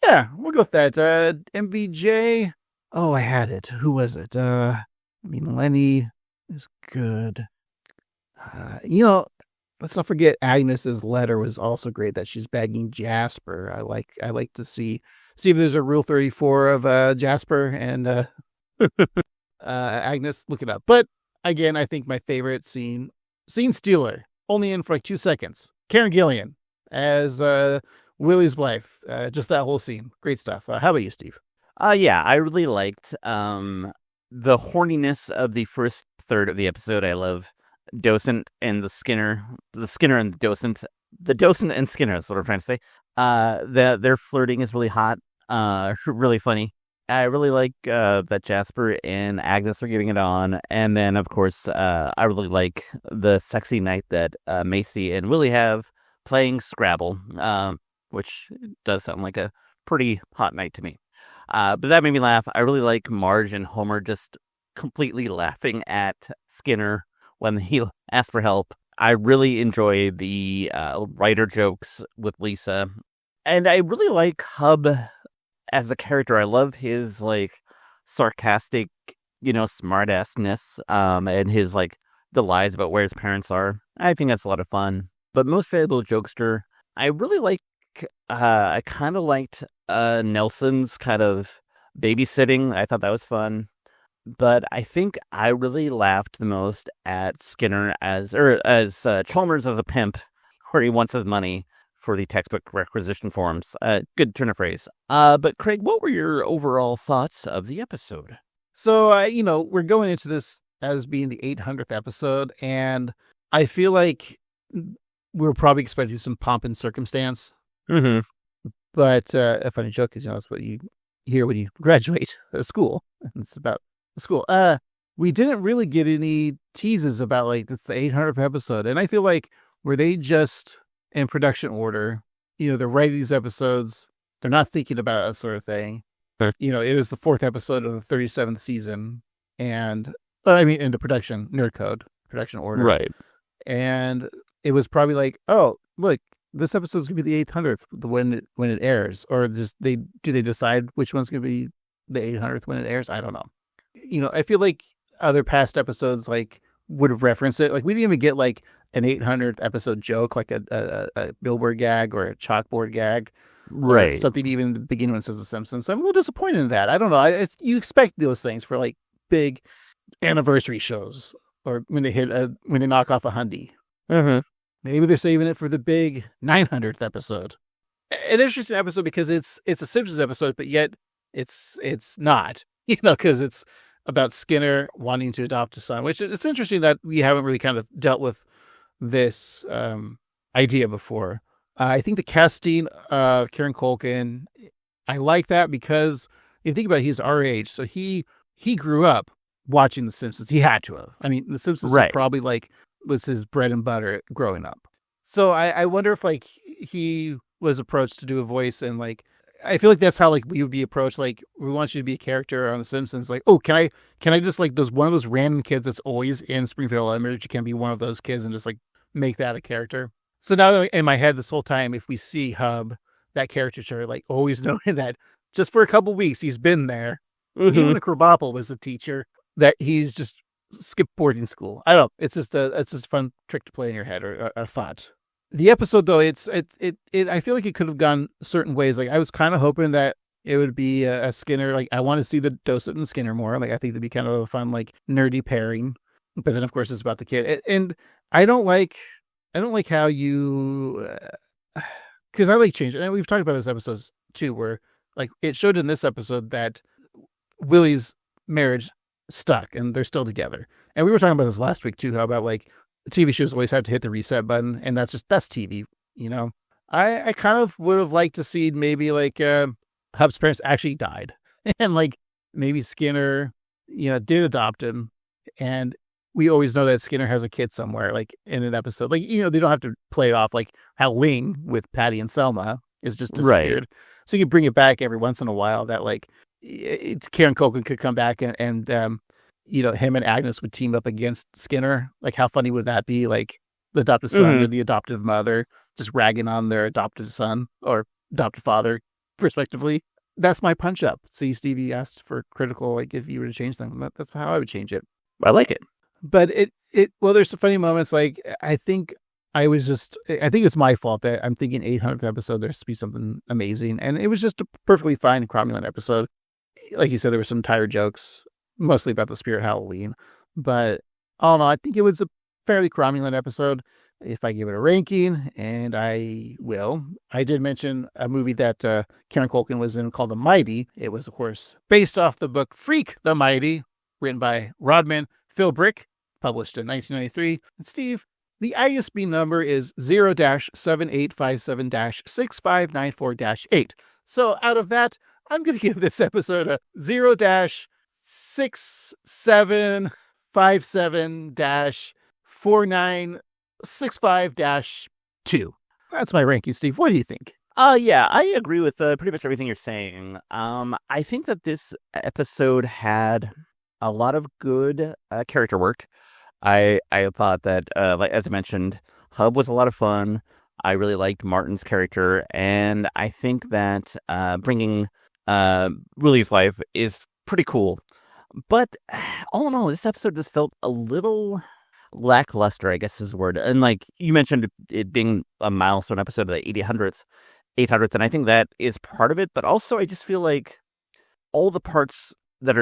yeah, we'll go with that. MVJ. Oh, I had it. Who was it? Lenny is good. Let's not forget Agnes's letter was also great. That she's begging Jasper. I like to see if there's a Rule 34 of Jasper and Agnes. Look it up. But again, I think my favorite scene stealer, only in for like 2 seconds. Karen Gillian as Willie's wife. Just that whole scene. Great stuff. How about you, Steve? Yeah, I really liked the horniness of the first third of the episode. I love Docent and the Skinner and the Docent and Skinner is what I'm trying to say. Their flirting is really hot, really funny. I really like that Jasper and Agnes are getting it on, and then of course I really like the sexy night that Macy and Willie have playing Scrabble, which does sound like a pretty hot night to me. But that made me laugh. I really like Marge and Homer just completely laughing at Skinner when he asked for help. I really enjoy the writer jokes with Lisa. And I really like Hub as a character. I love his like sarcastic, smart-assness, and his like the lies about where his parents are. I think that's a lot of fun. But most valuable jokester, I really like, I kind of liked Nelson's kind of babysitting. I thought that was fun. But I think I really laughed the most at Skinner as Chalmers as a pimp, where he wants his money for the textbook requisition forms. Good turn of phrase. But Craig, what were your overall thoughts of the episode? So, we're going into this as being the 800th episode, and I feel like we're probably expecting some pomp and circumstance. Mm-hmm. But a funny joke is, that's what you hear when you graduate school. It's about school. We didn't really get any teases about like it's the 800th episode, and I feel like were they just in production order? They're writing these episodes. They're not thinking about that sort of thing. Sure. It was the 4th episode of the 37th season, and in the production nerd code production order, right? And it was probably like, oh, look, this episode's gonna be the 800th when it airs, or just do they decide which one's gonna be the 800th when it airs? I don't know. I feel like other past episodes like would reference it. Like we didn't even get like an 800th episode joke, like a billboard gag or a chalkboard gag. Right. Something even in the beginning when it says The Simpsons. So I'm a little disappointed in that. I don't know. You expect those things for like big anniversary shows or when they knock off a hundy. Mm-hmm. Maybe they're saving it for the big 900th episode. An interesting episode because it's a Simpsons episode, but yet it's not, because it's about Skinner wanting to adopt a son, which it's interesting that we haven't really kind of dealt with this idea before. I think the casting of Kieran Culkin, I like that because if you think about it, he's our age. So he grew up watching The Simpsons. He had to have. I mean, The Simpsons is probably was his bread and butter growing up. So I wonder if he was approached to do a voice and I feel like that's how we would be approached. We want you to be a character on The Simpsons. Oh, can I just one of those random kids that's always in Springfield Elementary can be one of those kids and just make that a character. So now in my head this whole time, if we see Hub, that caricature, always knowing that just for a couple weeks he's been there. Mm-hmm. Even Krabappel was a teacher that he's just skipped boarding school. I don't know. It's just a fun trick to play in your head or a thought. The episode though, it I feel like it could have gone certain ways. I was kind of hoping that it would be a Skinner. I want to see the Dossett and Skinner more. I think it'd be kind of a fun nerdy pairing. But then of course it's about the kid, and I don't like how you because I like change. And we've talked about this episodes too, where it showed in this episode that Willie's marriage stuck and they're still together. And we were talking about this last week too, how about TV shows always have to hit the reset button, and that's TV, I kind of would have liked to see maybe Hub's parents actually died and maybe Skinner, did adopt him, and we always know that Skinner has a kid somewhere in an episode. They don't have to play it off how Ling with Patty and Selma is just disappeared. Right. So you can bring it back every once in a while that Kieran Culkin could come back and him and Agnes would team up against Skinner. How funny would that be? The adopted son or the adoptive mother just ragging on their adopted son or adopted father, respectively. That's my punch up. See, Stevie asked for critical, if you were to change them. That's how I would change it. I like it. But there's some funny moments. I think it's my fault that I'm thinking 800th episode, there's to be something amazing. And it was just a perfectly fine cromulent episode. Like you said, there were some tired jokes, mostly about the spirit Halloween. But all in all, I think it was a fairly cromulent episode. If I give it a ranking, and I will, I did mention a movie that Kieran Culkin was in called The Mighty. It was, of course, based off the book Freak, the Mighty, written by Rodman Phil Brick, published in 1993. And Steve, the ISB number is 0-7857-6594-8. So out of that, I'm going to give this episode a 0-6757-4965-2. That's my ranking, Steve. What do you think? Yeah, I agree with pretty much everything you're saying. I think that this episode had a lot of good character work. I thought that, as I mentioned, Hub was a lot of fun. I really liked Martin's character, and I think that bringing Willie's wife is pretty cool. But all in all, this episode just felt a little lackluster, I guess is the word. And you mentioned it being a milestone episode of the 800th, and I think that is part of it. But also, I just feel like all the parts that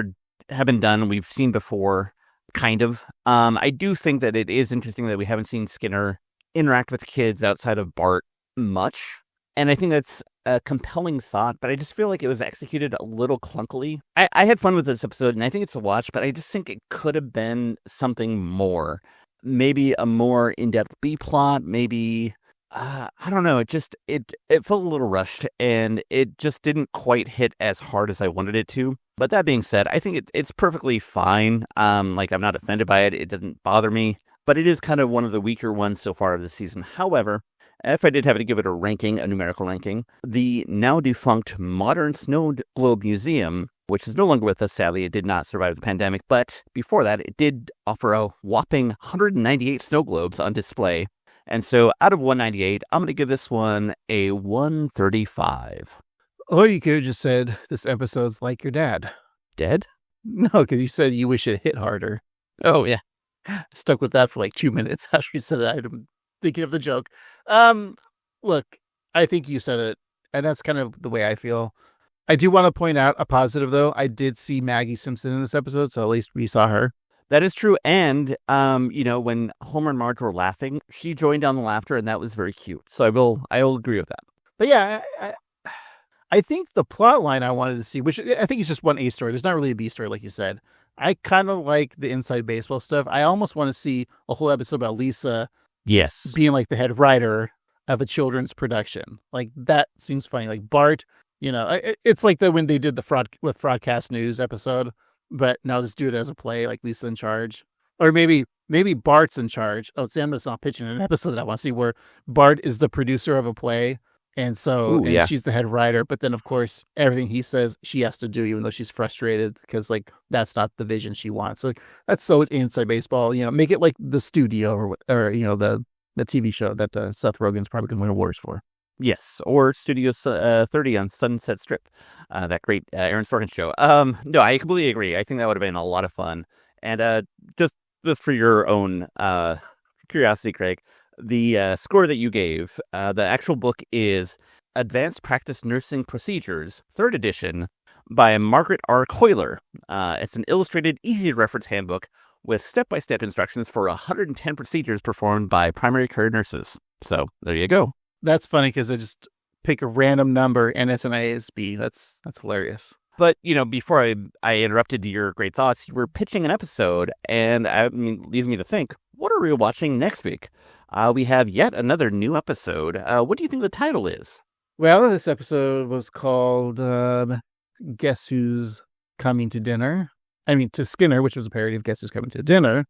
have been done, we've seen before, kind of. I do think that it is interesting that we haven't seen Skinner interact with kids outside of Bart much. And I think that's a compelling thought, but I just feel like it was executed a little clunkily. I had fun with this episode, and I think it's a watch, but I just think it could have been something more. Maybe a more in-depth B-plot, maybe... I don't know. It felt a little rushed, and it just didn't quite hit as hard as I wanted it to. But that being said, I think it's perfectly fine. I'm not offended by it. It didn't bother me, but it is kind of one of the weaker ones so far of the season. However, if I did have to give it a ranking, a numerical ranking, the now defunct Modern Snow Globe Museum, which is no longer with us, sadly, it did not survive the pandemic, but before that, it did offer a whopping 198 snow globes on display. And so out of 198, I'm going to give this one a 135. Or you could have just said, this episode's like your dad. Dead? No, because you said you wish it hit harder. Oh, yeah. Stuck with that for 2 minutes after you said that. I'm thinking of the joke. Look, I think you said it And that's kind of the way I feel. I do want to point out a positive, though. I did see Maggie Simpson in this episode, so at least we saw her. That is true. And, when Homer and Marge were laughing, she joined on the laughter, and that was very cute. So I will agree with that. But yeah, I think the plot line I wanted to see, which I think is just one A story. There's not really a B story, like you said. I kind of like the inside baseball stuff. I almost want to see a whole episode about Lisa being like the head writer of a children's production. Like, that seems funny. Like Bart, it's like when they did the Fraudcast News episode, but now let's do it as a play, like Lisa in charge. Or maybe Bart's in charge. Oh, Sam's not pitching an episode that I want to see where Bart is the producer of a play. And so she's the head writer. But then, of course, everything he says, she has to do, even though she's frustrated because, like, that's not the vision she wants. So that's so inside baseball. Make it like The Studio or the TV show that Seth Rogen's probably going to win awards for. Yes, or Studio 30 on Sunset Strip, that great Aaron Sorkin show. No, I completely agree. I think that would have been a lot of fun. And just for your own curiosity, Craig, the score that you gave, the actual book is Advanced Practice Nursing Procedures, 3rd edition, by Margaret R. Coiler. It's an illustrated, easy-to-reference handbook with step-by-step instructions for 110 procedures performed by primary care nurses. So, there you go. That's funny because I just pick a random number and it's an ISB. That's hilarious. But, before I interrupted your great thoughts, you were pitching an episode, and leads me to think, what are we watching next week? We have yet another new episode. What do you think the title is? Well, this episode was called Guess Who's Coming to Dinner? To Skinner, which was a parody of Guess Who's Coming to Dinner.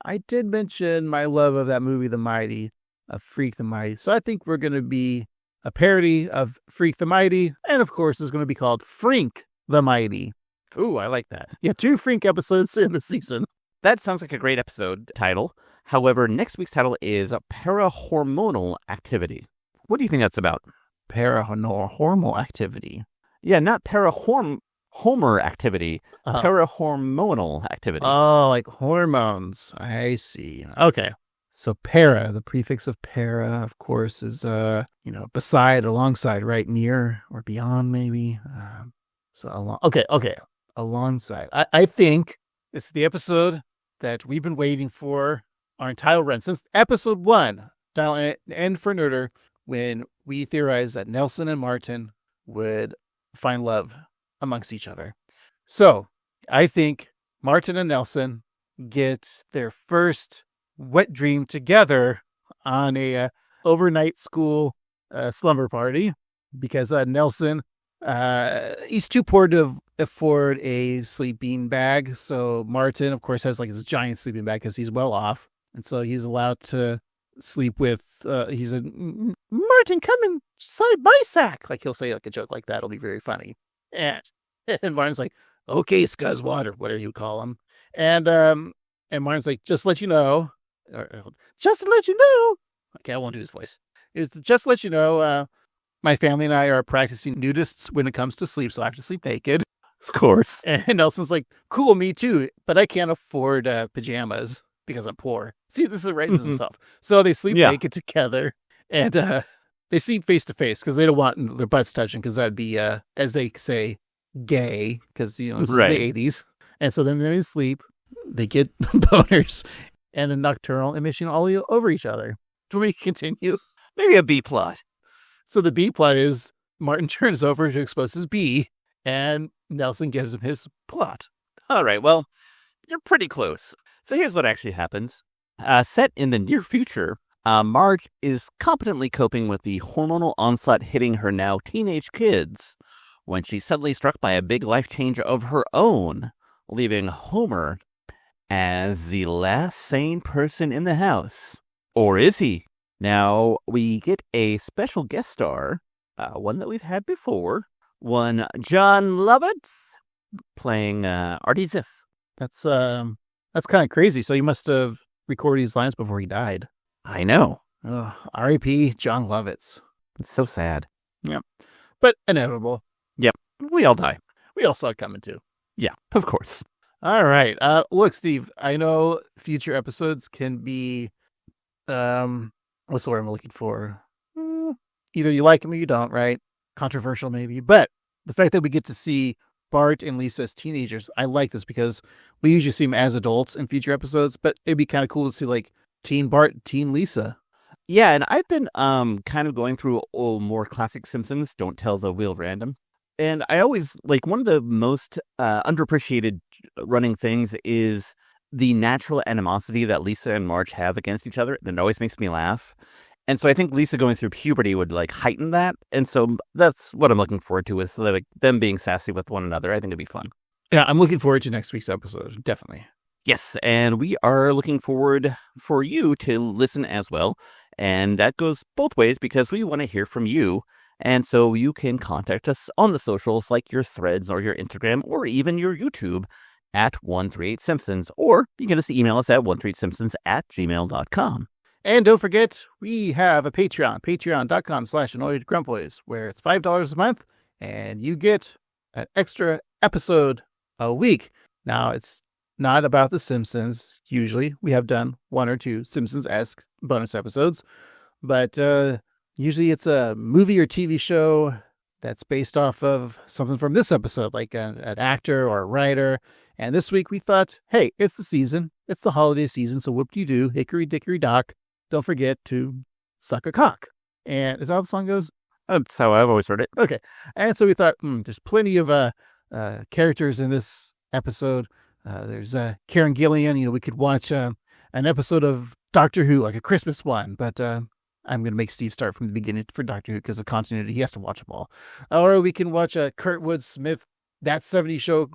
I did mention my love of that movie, The Mighty, of Freak the Mighty. So I think we're going to be a parody of Freak the Mighty. And of course, it's going to be called Frink the Mighty. Ooh, I like that. Yeah, 2 Frink episodes in the season. That sounds like a great episode title. However, next week's title is Parahormonal Activity. What do you think that's about? Parahormonal activity? Yeah, not Homer activity. Parahormonal activity. Oh, like hormones. I see. Okay. So para, the prefix of para, of course, is, beside, alongside, right, near, or beyond, maybe. Okay. Alongside. I think it's the episode that we've been waiting for our entire run. Since episode 1, Dial N for Nerder, when we theorized that Nelson and Martin would find love amongst each other. So, I think Martin and Nelson get their first wet dream together on a overnight school slumber party because Nelson, he's too poor to afford a sleeping bag. So Martin, of course, has like his giant sleeping bag because he's well off. And so he's allowed to sleep with, he said, Martin, come inside my sack. Like he'll say like a joke like that. It'll be very funny. And Martin's like, okay, Scuzzwad, or whatever you call him. And Martin's like, just to let you know, okay, I won't do his voice. Just to let you know, my family and I are practicing nudists when it comes to sleep, so I have to sleep naked. Of course. And Nelson's like, cool, me too, but I can't afford pajamas because I'm poor. See, this is right in himself. So they sleep naked together, and they sleep face to face because they don't want their butts touching because that'd be, as they say, gay, because, this is the 80s. And so then they sleep, they get boners, and a nocturnal emission all over each other. Do we continue? Maybe a B plot. So the B plot is Martin turns over to expose his B, and Nelson gives him his plot. All right, well, you're pretty close. So here's what actually happens. Set in the near future, Marge is competently coping with the hormonal onslaught hitting her now teenage kids when she's suddenly struck by a big life change of her own, leaving Homer as the last sane person in the house. Or is he? Now, we get a special guest star, one that we've had before, one John Lovitz, playing Artie Ziff. That's kind of crazy. So you must have recorded these lines before he died. I know. R.I.P. John Lovitz. It's so sad. Yep. But inevitable. Yep. We all die. We all saw it coming too. Yeah, of course. All right. Look, Steve, I know future episodes can be, what's the word I'm looking for? either you like him or you don't, right? Controversial maybe. But the fact that we get to see Bart and Lisa as teenagers, I like this because we usually see them as adults in future episodes, but it'd be kind of cool to see like teen Bart, teen Lisa. Yeah, and I've been kind of going through more classic Simpsons, Don't Tell the Wheel Random. And I always, like, one of the most underappreciated running things is the natural animosity that Lisa and Marge have against each other. And it always makes me laugh. And so I think Lisa going through puberty would, like, heighten that. And so that's what I'm looking forward to, is like them being sassy with one another. I think it'd be fun. Yeah, I'm looking forward to next week's episode. Definitely. Yes, and we are looking forward for you to listen as well. And that goes both ways because we want to hear from you. And so you can contact us on the socials like your Threads or your Instagram or even your YouTube at 138Simpsons. Or you can just email us at 138simpsons@gmail.com. And don't forget, we have a Patreon, patreon.com/annoyedgrumboys, where it's $5 a month and you get an extra episode a week. Now, it's not about The Simpsons. Usually we have done 1 or 2 Simpsons-esque bonus episodes, but usually it's a movie or TV show that's based off of something from this episode, like an actor or a writer. And this week we thought, hey, it's the season. It's the holiday season, so whoop-de-doo, hickory-dickory-dock. Don't forget to suck a cock. And is that how the song goes? That's how I've always heard it. Okay. And so we thought, there's plenty of characters in this episode. There's Karen Gillian. We could watch an episode of Doctor Who, like a Christmas one. But I'm going to make Steve start from the beginning for Doctor Who because of continuity. He has to watch them all. Or we can watch a Kurtwood Smith, That 70s Show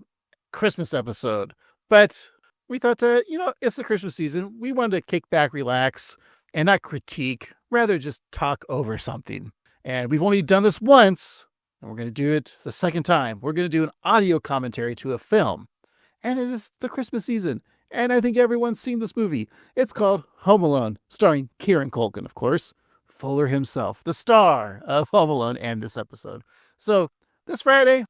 Christmas episode. But we thought, it's the Christmas season. We wanted to kick back, relax, and not critique, rather just talk over something. And we've only done this once, and we're going to do it the second time. We're going to do an audio commentary to a film. And it is the Christmas season. And I think everyone's seen this movie. It's called Home Alone, starring Kieran Culkin, of course. Fuller himself, the star of Home Alone and this episode. So this Friday,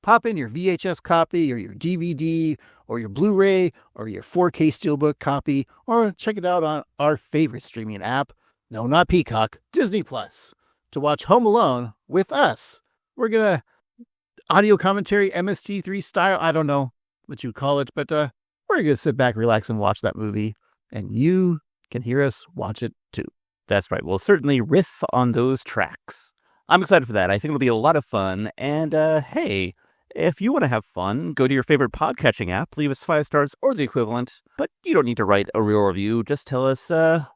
pop in your VHS copy or your DVD or your Blu-ray or your 4K Steelbook copy, or check it out on our favorite streaming app. No, not Peacock, Disney Plus, to watch Home Alone with us. We're going to audio commentary, MST3 style. I don't know what you call it, but we're going to sit back, relax, and watch that movie. And you can hear us watch it too. That's right. We'll certainly riff on those tracks. I'm excited for that. I think it'll be a lot of fun. And hey, if you want to have fun, go to your favorite podcatching app, leave us 5 stars or the equivalent. But you don't need to write a real review. Just tell us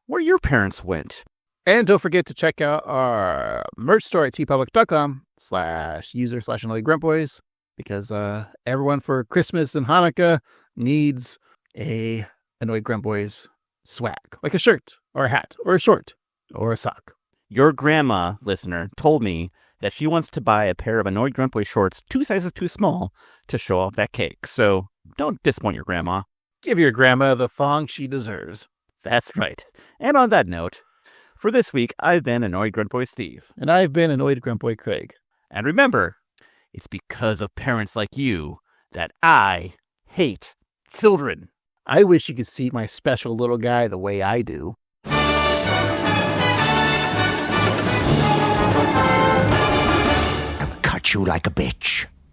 where your parents went. And don't forget to check out our merch store at tpublic.com/user/annoyedgrumboys, because everyone for Christmas and Hanukkah needs a Annoyed Grumboys swag, like a shirt or a hat or a short or a sock. Your grandma, listener, told me that she wants to buy a pair of Annoyed Grumpboy shorts 2 sizes too small to show off that cake. So don't disappoint your grandma. Give your grandma the thong she deserves. That's right. And on that note, for this week, I've been Annoyed Grumpboy Steve. And I've been Annoyed Grumpboy Craig. And remember, it's because of parents like you that I hate children. I wish you could see my special little guy the way I do. Cut you like a bitch.